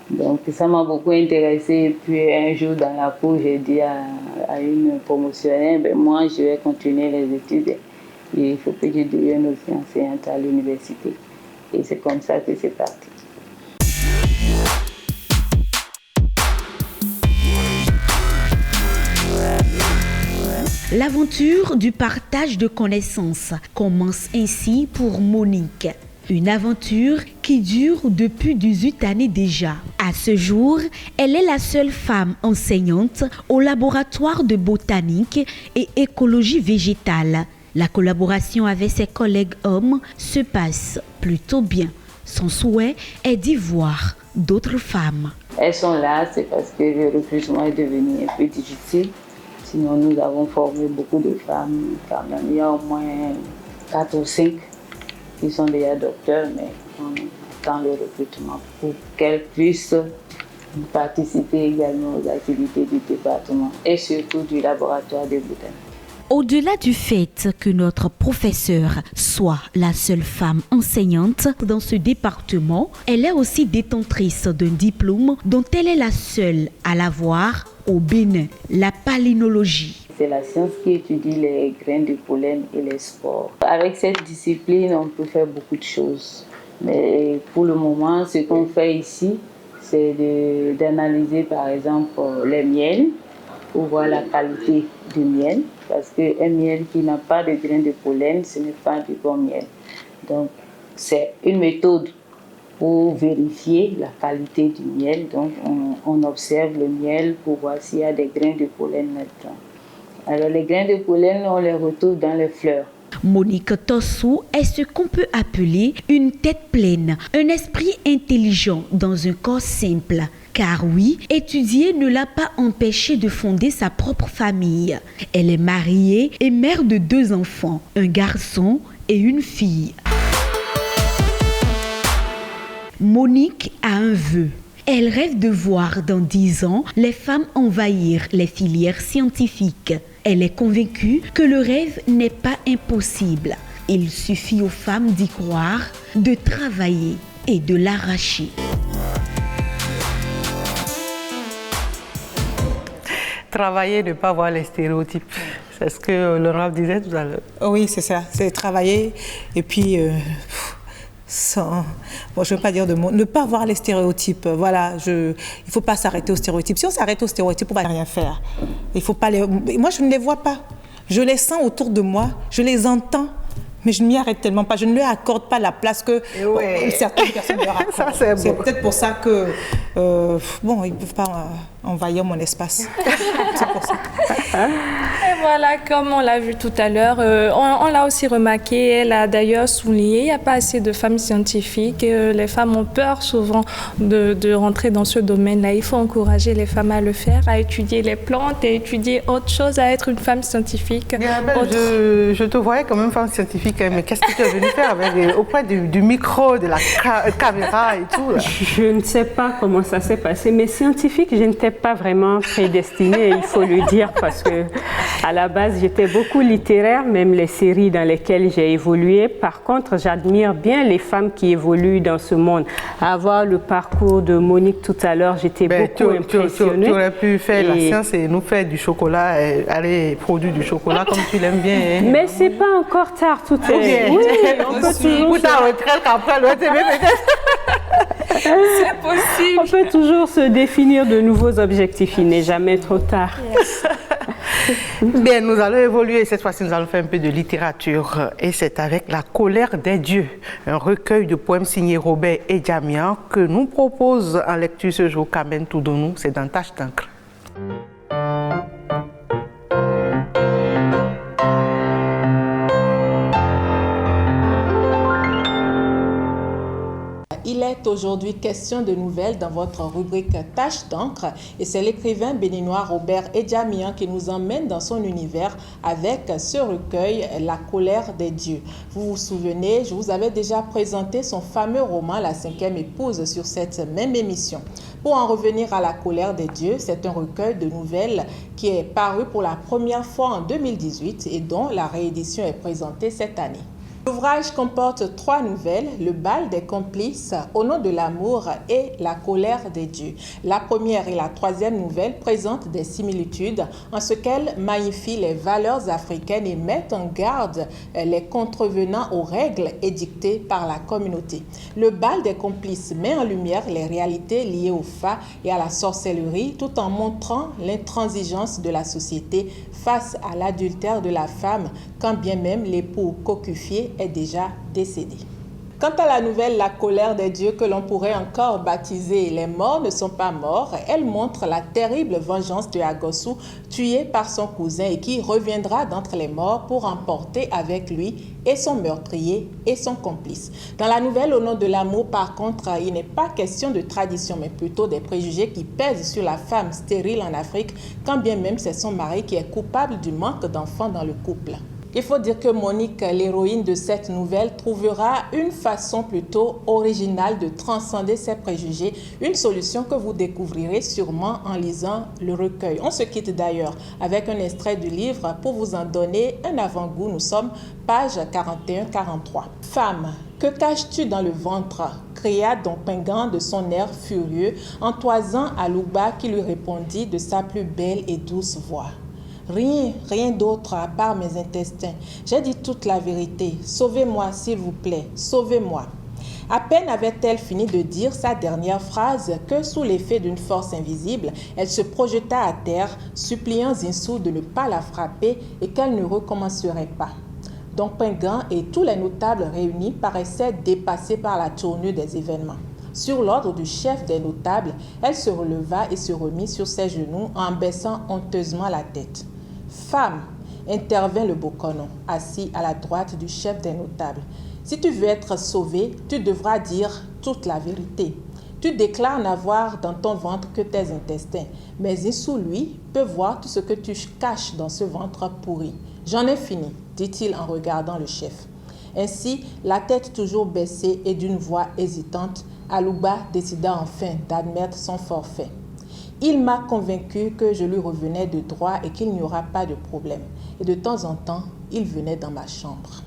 Donc ça m'a beaucoup intéressée. Puis un jour dans la cour, j'ai dit à une promotionnaire, moi je vais continuer les études et il faut que je devienne aussi enseignante à l'université. Et c'est comme ça que c'est parti. L'aventure du partage de connaissances commence ainsi pour Monique. Une aventure qui dure depuis 18 années déjà. À ce jour, elle est la seule femme enseignante au laboratoire de botanique et écologie végétale. La collaboration avec ses collègues hommes se passe plutôt bien. Son souhait est d'y voir d'autres femmes. Elles sont là, c'est parce que le recrutement est devenu un peu difficile. Sinon, nous avons formé beaucoup de femmes quand même. Il y a au moins 4 ou 5 qui sont déjà docteurs, mais on attend le recrutement pour qu'elles puissent participer également aux activités du département et surtout du laboratoire de botanique. Au-delà du fait que notre professeure soit la seule femme enseignante dans ce département, elle est aussi détentrice d'un diplôme dont elle est la seule à l'avoir au Bénin, la palynologie. C'est la science qui étudie les grains de pollen et les spores. Avec cette discipline, on peut faire beaucoup de choses. Mais pour le moment, ce qu'on fait ici, c'est d'analyser par exemple les miels pour voir la qualité du miel. Parce qu'un miel qui n'a pas de grains de pollen, ce n'est pas du bon miel. Donc, c'est une méthode pour vérifier la qualité du miel. Donc, on observe le miel pour voir s'il y a des grains de pollen là-dedans. Alors, les grains de pollen, on les retrouve dans les fleurs. Monique Tossou est ce qu'on peut appeler une tête pleine, un esprit intelligent dans un corps simple. Car oui, étudier ne l'a pas empêchée de fonder sa propre famille. Elle est mariée et mère de 2 enfants, un garçon et une fille. Monique a un vœu. Elle rêve de voir dans 10 ans les femmes envahir les filières scientifiques. Elle est convaincue que le rêve n'est pas impossible. Il suffit aux femmes d'y croire, de travailler et de l'arracher. Travailler, ne pas voir les stéréotypes. C'est ce que l'honorable disait tout à l'heure. Oui, c'est ça. C'est travailler et puis... je ne veux pas dire de mots, ne pas voir les stéréotypes. Voilà, il ne faut pas s'arrêter aux stéréotypes. Si on s'arrête aux stéréotypes, on ne va rien faire. Il faut pas moi, je ne les vois pas. Je les sens autour de moi, je les entends, mais je ne m'y arrête tellement pas. Je ne leur accorde pas la place que certaines personnes leur accordent. C'est peut-être pour ça que, ils ne peuvent pas envahir mon espace. C'est pour ça. Et voilà, comme on l'a vu tout à l'heure, on l'a aussi remarqué, elle a d'ailleurs souligné, il n'y a pas assez de femmes scientifiques. Les femmes ont peur souvent de rentrer dans ce domaine-là. Il faut encourager les femmes à le faire, à étudier les plantes, à étudier autre chose, à être une femme scientifique. Je te voyais comme une femme scientifique, mais qu'est-ce que tu es venue faire auprès du micro, de la caméra et tout là? Je ne sais pas comment ça s'est passé, mais scientifique, je n'étais pas vraiment prédestinée, il faut le dire, parce que à la base, j'étais beaucoup littéraire, même les séries dans lesquelles j'ai évolué. Par contre, j'admire bien les femmes qui évoluent dans ce monde. À voir le parcours de Monique tout à l'heure, j'étais beaucoup impressionnée. Tu aurais pu faire la science et nous faire du chocolat, aller produire du chocolat comme tu l'aimes bien. Hein. Mais c'est pas encore tard, tout est... Oui, on peut toujours... Ou ta retraite après le TV peut-être. C'est possible. On peut toujours se définir de nouveaux objectifs, il n'est jamais trop tard. Yes. Bien, nous allons évoluer. Cette fois-ci, nous allons faire un peu de littérature. Et c'est avec La colère des dieux, un recueil de poèmes signé Robert Edjamian que nous propose en lecture ce jour Carmen Toudonou. C'est dans Tache d'encre. Il est aujourd'hui question de nouvelles dans votre rubrique Tache d'encre et c'est l'écrivain béninois Robert Edjamian qui nous emmène dans son univers avec ce recueil La colère des dieux. Vous vous souvenez, je vous avais déjà présenté son fameux roman La cinquième épouse sur cette même émission. Pour en revenir à La colère des dieux, c'est un recueil de nouvelles qui est paru pour la première fois en 2018 et dont la réédition est présentée cette année. L'ouvrage comporte 3 nouvelles, Le bal des complices, Au nom de l'amour et La colère des dieux. La première et la troisième nouvelle présentent des similitudes en ce qu'elles magnifient les valeurs africaines et mettent en garde les contrevenants aux règles édictées par la communauté. Le bal des complices met en lumière les réalités liées au fa et à la sorcellerie tout en montrant l'intransigeance de la société face à l'adultère de la femme quand bien même l'époux cocufié est déjà décédé. Quant à la nouvelle La colère des dieux que l'on pourrait encore baptiser Les morts ne sont pas morts, elle montre la terrible vengeance de Agossou, tué par son cousin et qui reviendra d'entre les morts pour emporter avec lui et son meurtrier et son complice. Dans la nouvelle Au nom de l'amour, par contre, il n'est pas question de tradition, mais plutôt des préjugés qui pèsent sur la femme stérile en Afrique, quand bien même c'est son mari qui est coupable du manque d'enfants dans le couple. Il faut dire que Monique, l'héroïne de cette nouvelle, trouvera une façon plutôt originale de transcender ces préjugés, une solution que vous découvrirez sûrement en lisant le recueil. On se quitte d'ailleurs avec un extrait du livre pour vous en donner un avant-goût. Nous sommes page 41-43. « Femme, que caches-tu dans le ventre ?» cria Don Pengan de son air furieux en toisant à Louba qui lui répondit de sa plus belle et douce voix. Rien d'autre à part mes intestins. J'ai dit toute la vérité. Sauvez-moi, s'il vous plaît. Sauvez-moi. À peine avait-elle fini de dire sa dernière phrase que, sous l'effet d'une force invisible, elle se projeta à terre, suppliant Zinsou de ne pas la frapper et qu'elle ne recommencerait pas. Don Pengan et tous les notables réunis paraissaient dépassés par la tournure des événements. Sur l'ordre du chef des notables, elle se releva et se remit sur ses genoux en baissant honteusement la tête. « Femme, intervint le Bokono, assis à la droite du chef des notables. Si tu veux être sauvée, tu devras dire toute la vérité. Tu déclares n'avoir dans ton ventre que tes intestins, mais Zinsou, lui, peut voir tout ce que tu caches dans ce ventre pourri. J'en ai fini, dit-il en regardant le chef. Ainsi, la tête toujours baissée et d'une voix hésitante, Alouba décida enfin d'admettre son forfait. Il m'a convaincu que je lui revenais de droit et qu'il n'y aura pas de problème. Et de temps en temps, il venait dans ma chambre.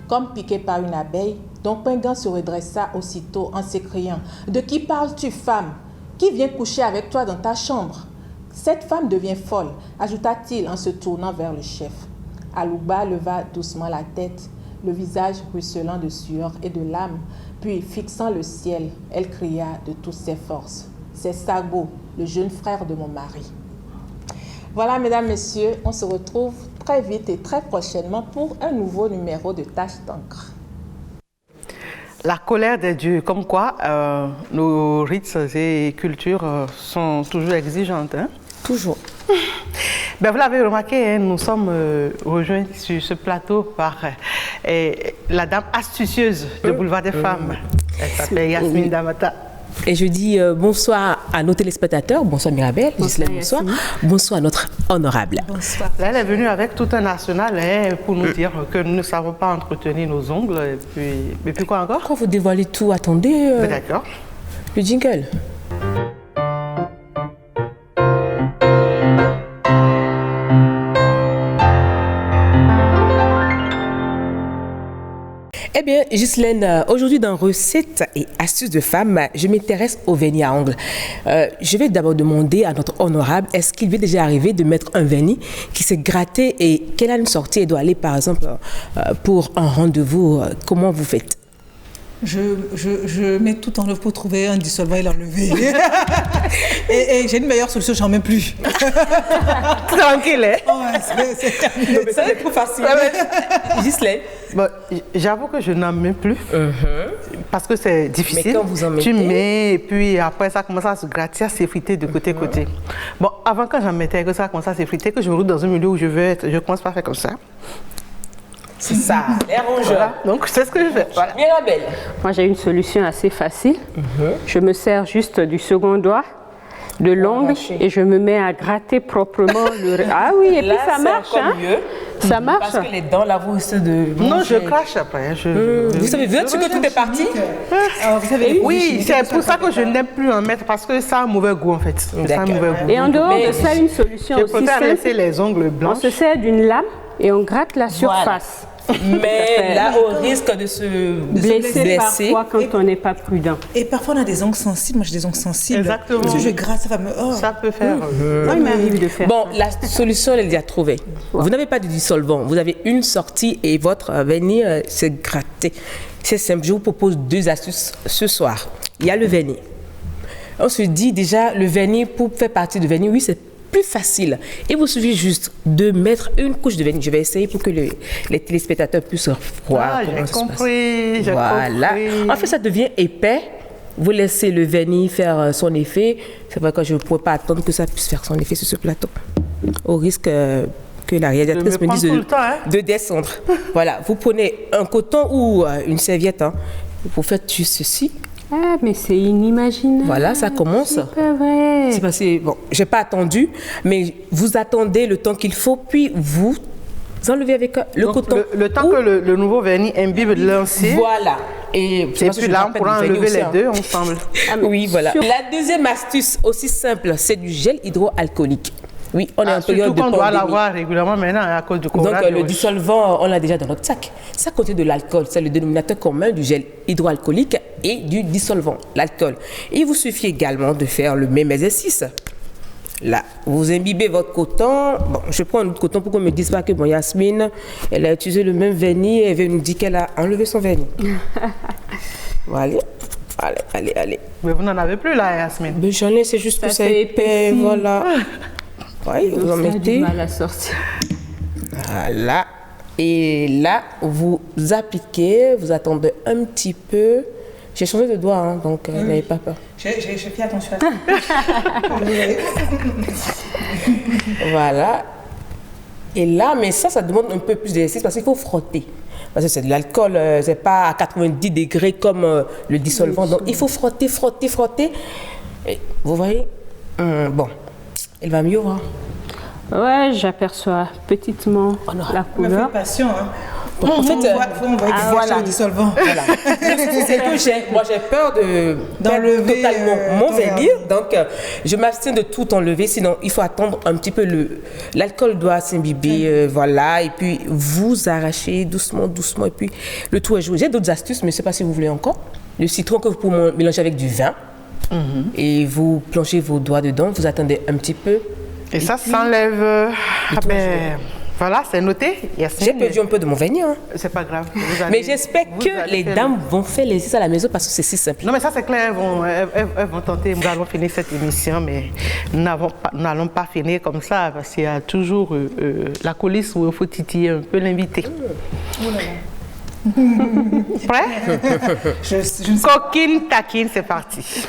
Comme piqué par une abeille, Don Pengan se redressa aussitôt en s'écriant « De qui parles-tu, femme? Qui vient coucher avec toi dans ta chambre ?» Cette femme devient folle, ajouta-t-il en se tournant vers le chef. Alouba leva doucement la tête, le visage ruisselant de sueur et de larmes, puis fixant le ciel, elle cria de toutes ses forces. C'est Sago, le jeune frère de mon mari. Voilà, mesdames, messieurs, on se retrouve très vite et très prochainement pour un nouveau numéro de Tache d'encre. La colère des dieux, comme quoi nos rites et cultures sont toujours exigeantes. Hein? Toujours. Ben, vous l'avez remarqué, hein, nous sommes rejoints sur ce plateau par la dame astucieuse de Boulevard des Femmes. Elle s'appelle Yasmine Damata. Et je dis bonsoir à nos téléspectateurs. Bonsoir Mirabel. Bonsoir. Bonsoir à notre honorable. Bonsoir. Là, elle est venue avec tout un arsenal hein, pour nous dire que nous ne savons pas entretenir nos ongles. Et puis quoi encore? Quand vous dévoilez tout, attendez. D'accord. Le jingle. Eh bien, Ghislaine, aujourd'hui dans Recettes et astuces de femmes, je m'intéresse au vernis à ongles. Je vais d'abord demander à notre honorable, est-ce qu'il lui est déjà arrivé de mettre un vernis qui s'est gratté et qu'elle a une sortie et doit aller par exemple pour un rendez-vous? Comment vous faites? Je mets tout en œuvre pour trouver un dissolvant et l'enlever. et j'ai une meilleure solution, j'en mets plus. Tranquille, hein? Ouais, c'est trop facile. Ghislaine? Bon, j'avoue que je n'en mets plus parce que c'est difficile. Mais quand vous en mettez... Tu mets et puis après ça commence à se gratter, à s'effriter de côté à côté. Bon, avant quand j'en mettais, que ça commence à s'effriter, que je me roule dans un milieu où je veux être, je commence par faire comme ça. C'est ça, les rongeurs. Voilà. Donc c'est ce que je fais. Voilà. Mirabel. Moi j'ai une solution assez facile. Je me sers juste du second doigt de l'ongle et je me mets à gratter proprement le... Ah oui, et là, puis ça marche. Hein? Mieux. Ça marche. Parce que les dents là, vous essayez de... Non, je crache après. Vous savez, vu que tout est parti. Vous savez, oui, c'est pour ça que je n'aime plus en mettre parce que ça a un mauvais goût en fait. Ça a un mauvais goût. Et en dehors de ça, une solution aussi simple. Je préfère laisser les ongles blancs. On se sert d'une lame Et on gratte la surface. Mais là, au risque de se blesser parfois quand on n'est pas prudent. Et parfois, on a des ongles sensibles. Moi, j'ai des ongles sensibles. Exactement. Si je gratte, ça va me... Oh. Ça peut faire... Moi, il m'arrive de faire Bon, la solution, elle est déjà trouvée. Vous n'avez pas de dissolvant. Vous avez une sortie et votre vernis s'est gratté. C'est simple. Je vous propose 2 astuces ce soir. Il y a le vernis. On se dit déjà, le vernis, pour faire partie du vernis, oui, c'est plus facile. Il vous suffit juste de mettre une couche de vernis. Je vais essayer pour que les téléspectateurs puissent voir comment ça se passe. Voilà. En fait, ça devient épais. Vous laissez le vernis faire son effet. C'est vrai que je ne pourrais pas attendre que ça puisse faire son effet sur ce plateau. Au risque que la réalisatrice me dise de descendre. Voilà. Vous prenez un coton ou une serviette. Vous faites juste ceci. Ah, mais c'est inimaginable. Voilà, ça commence. C'est pas vrai. C'est passé. Bon, j'ai pas attendu, mais vous attendez le temps qu'il faut, puis vous enlevez avec le coton. Le temps que le nouveau vernis imbibe de l'ancien. Voilà. Et puis là, on pourra enlever les deux ensemble. Oui, voilà. La deuxième astuce, aussi simple, c'est du gel hydroalcoolique. Oui, on est en période de pandémie. On doit l'avoir régulièrement maintenant à cause du coronavirus. Donc, le dissolvant, on l'a déjà dans notre sac. Ça contient de l'alcool. C'est le dénominateur commun du gel hydroalcoolique et du dissolvant, l'alcool. Il vous suffit également de faire le même exercice. Là, vous imbibez votre coton. Bon, je prends un autre coton pour qu'on ne me dise pas que Yasmine, elle a utilisé le même vernis et elle nous dit qu'elle a enlevé son vernis. Voilà. Allez. Mais vous n'en avez plus là, Yasmine. Mais j'en ai, c'est juste que c'est épais, voilà. Oui, vous en mettez. Mal à sortir. Voilà. Et là, vous appliquez, vous attendez un petit peu. J'ai changé de doigt, donc n'ayez pas peur. J'ai fait attention à ça. Voilà. Et là, mais ça demande un peu plus d'exercice parce qu'il faut frotter. Parce que c'est de l'alcool, c'est pas à 90 degrés comme le dissolvant. Donc, il faut frotter. Et vous voyez, bon, il va mieux, hein? Ouais, j'aperçois petitement la couleur. Mais faites patient, En fait, on va être dissolvant. Voilà. C'est que moi j'ai peur d'enlever totalement mon vernis, donc je m'abstiens de tout enlever, sinon il faut attendre un petit peu, l'alcool doit s'imbiber, voilà, et puis vous arrachez doucement, et puis le tout est joué. J'ai d'autres astuces, mais je ne sais pas si vous voulez encore. Le citron que vous pouvez mélanger avec du vin, et vous plongez vos doigts dedans, vous attendez un petit peu. Et ça s'enlève. Voilà, c'est noté. J'ai perdu un peu de mon vernis. C'est pas grave. Mais j'espère que les dames vont faire l'exercice à la maison parce que c'est si simple. Non, mais ça c'est clair, elles vont tenter. Nous allons finir cette émission, mais nous n'allons pas finir comme ça parce qu'il y a toujours la coulisse où il faut titiller un peu l'invité. Prêt? Coquine, taquine, c'est parti.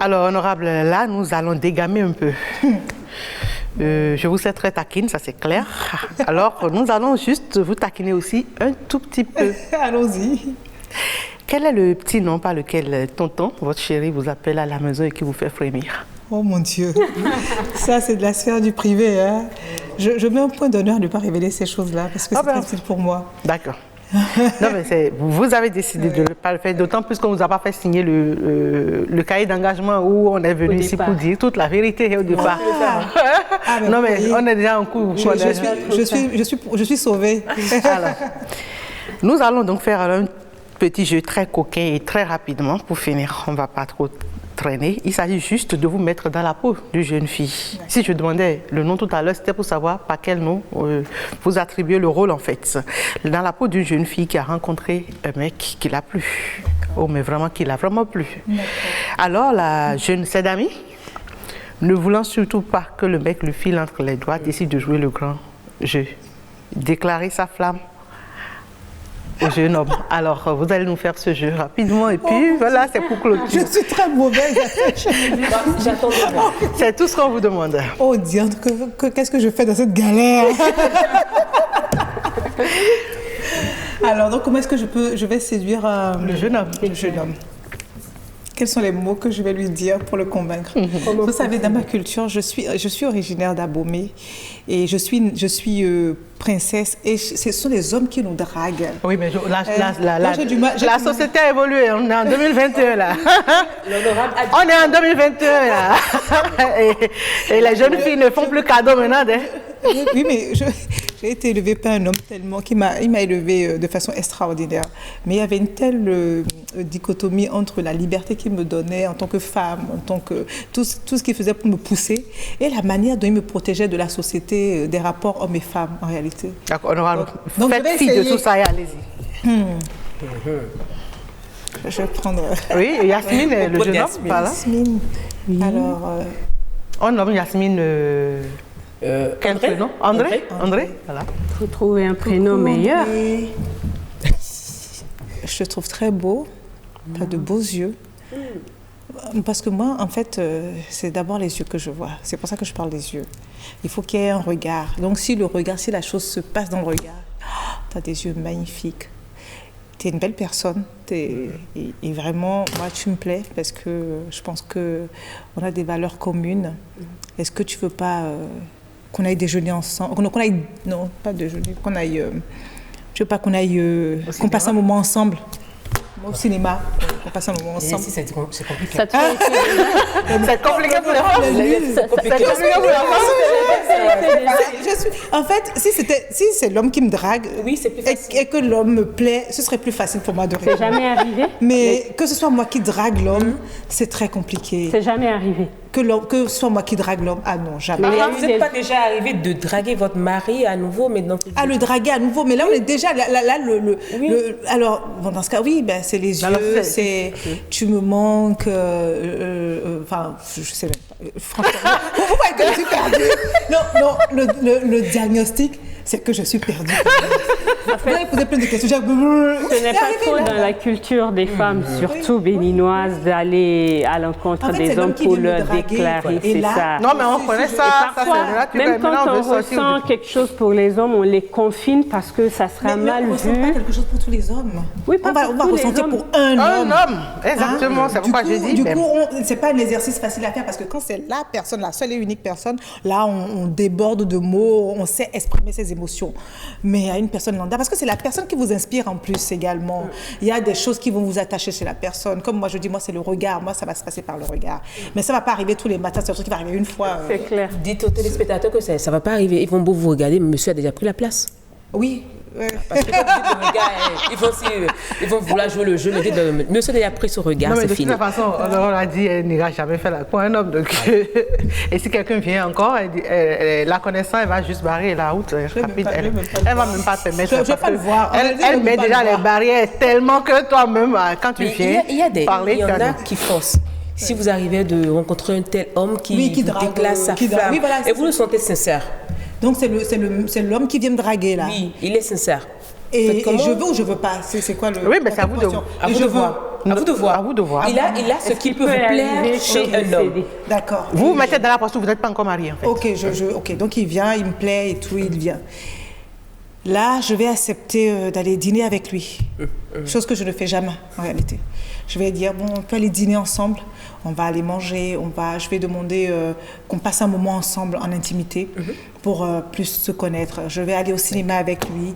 Alors, honorable, là, nous allons dégamer un peu. Je vous sais très taquine, ça c'est clair. Alors, nous allons juste vous taquiner aussi un tout petit peu. Allons-y. Quel est le petit nom par lequel tonton, votre chéri, vous appelle à la maison et qui vous fait frémir? Oh mon Dieu, ça c'est de la sphère du privé. Je mets un point d'honneur de ne pas révéler ces choses-là parce que c'est très difficile pour moi. D'accord. Non, mais vous avez décidé de ne pas le faire, d'autant plus qu'on ne vous a pas fait signer le cahier d'engagement où on est venu ici pour dire toute la vérité au départ. Non, mais on est déjà en cours. Je suis sauvée. Alors, nous allons donc faire un petit jeu très coquin et très rapidement pour finir. On ne va pas trop traîner. Il s'agit juste de vous mettre dans la peau d'une jeune fille. Si je demandais le nom tout à l'heure, c'était pour savoir par quel nom vous attribuez le rôle en fait. Dans la peau d'une jeune fille qui a rencontré un mec qui l'a plu. Oh, mais vraiment qui l'a vraiment plu. Alors la jeune Sedami, ne voulant surtout pas que le mec lui file entre les doigts, décide de jouer le grand jeu. Déclarer sa flamme au jeune homme. Alors, vous allez nous faire ce jeu rapidement et puis voilà, c'est pour clôturer. Je suis très mauvaise. J'attends. C'est tout ce qu'on vous demande. Oh Dieu, qu'est-ce que je fais dans cette galère? Alors, donc, comment est-ce que je vais séduire le jeune homme? quels sont les mots que je vais lui dire pour le convaincre. Vous savez, dans ma culture, je suis originaire d'Abomey et je suis princesse et ce sont les hommes qui nous draguent. Oui, mais la société a évolué. On est en 2021 là. On est en 2021 là. et les jeunes filles ne font plus cadeau maintenant. Oui, mais j'ai été élevée par un homme tellement il m'a élevée de façon extraordinaire. Mais il y avait une telle dichotomie entre la liberté qu'il me donnait en tant que femme, en tant que tout ce qu'il faisait pour me pousser, et la manière dont il me protégeait de la société, des rapports hommes et femmes en réalité. D'accord, donc faites fi de tout ça et allez-y. Je vais prendre. Oui, Yasmine, le jeune homme, voilà. Yasmine. Oui. Alors. On nomme Yasmine. Quel prénom? André, voilà. Il faut trouver un prénom meilleur. Je te trouve très beau, tu as de beaux yeux. Parce que moi, en fait, c'est d'abord les yeux que je vois. C'est pour ça que je parle des yeux. Il faut qu'il y ait un regard. Donc si la chose se passe dans le regard, tu as des yeux magnifiques. Tu es une belle personne. Et vraiment, moi, tu me plais parce que je pense qu'on a des valeurs communes. Est-ce que tu veux pas qu'on aille déjeuner ensemble? Non, pas déjeuner. Je veux pas qu'on passe un moment ensemble. Au cinéma, on passe un moment ensemble. C'est compliqué. C'est compliqué pour les femmes. C'est compliqué pour les femmes. En fait, si c'est l'homme qui me drague, oui, c'est plus facile. Et que l'homme me plaît, ce serait plus facile pour moi de répondre. C'est jamais arrivé. Mais que ce soit moi qui drague l'homme, c'est très compliqué. C'est jamais arrivé. Que ce soit moi qui drague l'homme, ah non, jamais. Mais vous n'êtes pas déjà arrivé de draguer votre mari à nouveau, mais donc. Ah, le draguer à nouveau, mais là on est déjà alors bon, dans ce cas, oui, ben c'est les yeux, c'est tu me manques, enfin, je sais même pas. Franchement, vous voyez que je suis perdue. Non, le diagnostic, c'est que je suis perdue. En fait, vous avez plein de questions. Ce n'est pas trop dans la culture des femmes, surtout béninoises, d'aller à l'encontre des hommes pour leur déclarer, c'est ça. Non, mais on connaît ça. Même quand on ressent quelque chose pour les hommes, on les confine parce que ça sera mal vu. On ne ressent pas quelque chose pour tous les hommes. Oui, on va ressentir pour un homme. Un homme, exactement, c'est pourquoi j'ai dit. Du coup, c'est pas un exercice facile à faire parce que quand c'est la personne, la seule et unique personne, là, on déborde de mots, on sait exprimer ses émotions. Mais à une personne lambda, parce que c'est la personne qui vous inspire en plus également. Il y a des choses qui vont vous attacher chez la personne. Comme moi, je dis, moi, c'est le regard. Moi, ça va se passer par le regard. Mais ça ne va pas arriver tous les matins. C'est un truc qui va arriver une fois. C'est clair. Dites aux téléspectateurs que ça ne va pas arriver. Ils vont beau vous regarder, mais monsieur a déjà pris la place. Oui. Parce que quand vous dites le regard, ils vont vouloir jouer le jeu. Monsieur a déjà pris ce regard, c'est fini. De toute façon, on a dit, elle n'ira jamais faire la pour un homme. Donc, et si quelqu'un vient encore, la connaissance, elle va juste barrer la route rapide. Elle ne va même pas te mettre. Je ne vais pas le voir. Elle met déjà les barrières tellement que toi-même, quand tu viens parler, il y en a qui forcent. Si vous arrivez de rencontrer un tel homme qui déclasse sa femme, et vous le sentez sincère. Donc c'est l'homme qui vient me draguer là. Oui, il est sincère. Et je veux ou je veux pas? C'est quoi le? Oui, mais c'est à vous de voir. À vous de voir. Il a ce qui peut vous plaire chez un homme. D'accord. Vous mettez dans la posture, vous n'êtes pas encore marié en fait. Ok, donc il vient, il me plaît et tout, il vient. Là, je vais accepter d'aller dîner avec lui. Chose que je ne fais jamais en réalité. Je vais dire, bon, on peut aller dîner ensemble, on va aller manger, je vais demander qu'on passe un moment ensemble en intimité pour plus se connaître. Je vais aller au cinéma avec lui.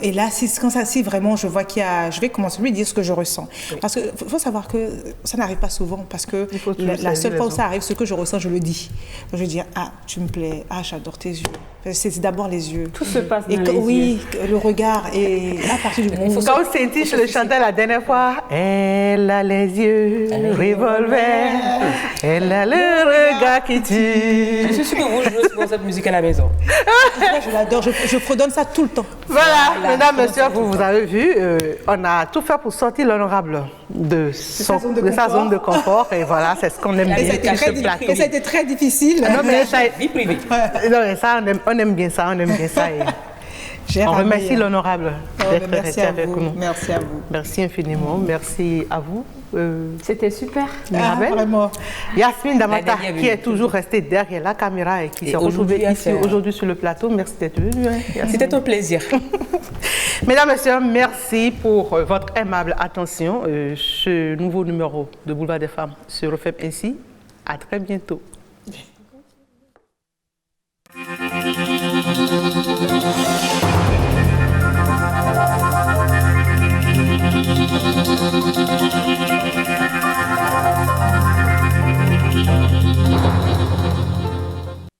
Et là, si vraiment je vois je vais commencer à lui dire ce que je ressens. Parce qu'il faut savoir que ça n'arrive pas souvent, parce que la seule fois où ça arrive, ce que je ressens, je le dis. Donc je vais dire, ah, tu me plais, ah, j'adore tes yeux. C'est d'abord les yeux. Tout se passe dans les yeux. Oui, le regard. Et à partir du moment où... Quand Cynthia, je le chantais la dernière fois, elle a les yeux revolver, elle a le regard qui tue. Je suis sûre que vous jouez pour cette musique à la maison. Je l'adore, je fredonne ça tout le temps. Voilà, mesdames, messieurs, vous avez vu, on a tout fait pour sortir l'honorable de sa zone de confort. Et voilà, c'est ce qu'on aime bien. Et ça a été très difficile. Non, mais vie privée. Non, mais ça, on aime bien ça, On remercie l'honorable d'être resté avec nous. Merci à vous. Merci infiniment. Merci à vous. C'était super. Vraiment. Yasmine Damata, qui est toujours restée derrière la caméra et qui s'est retrouvée ici aujourd'hui sur le plateau. Merci d'être venue. C'était un plaisir. Mesdames et messieurs, merci pour votre aimable attention. Ce nouveau numéro de Boulevard des Femmes se refait ainsi. À très bientôt.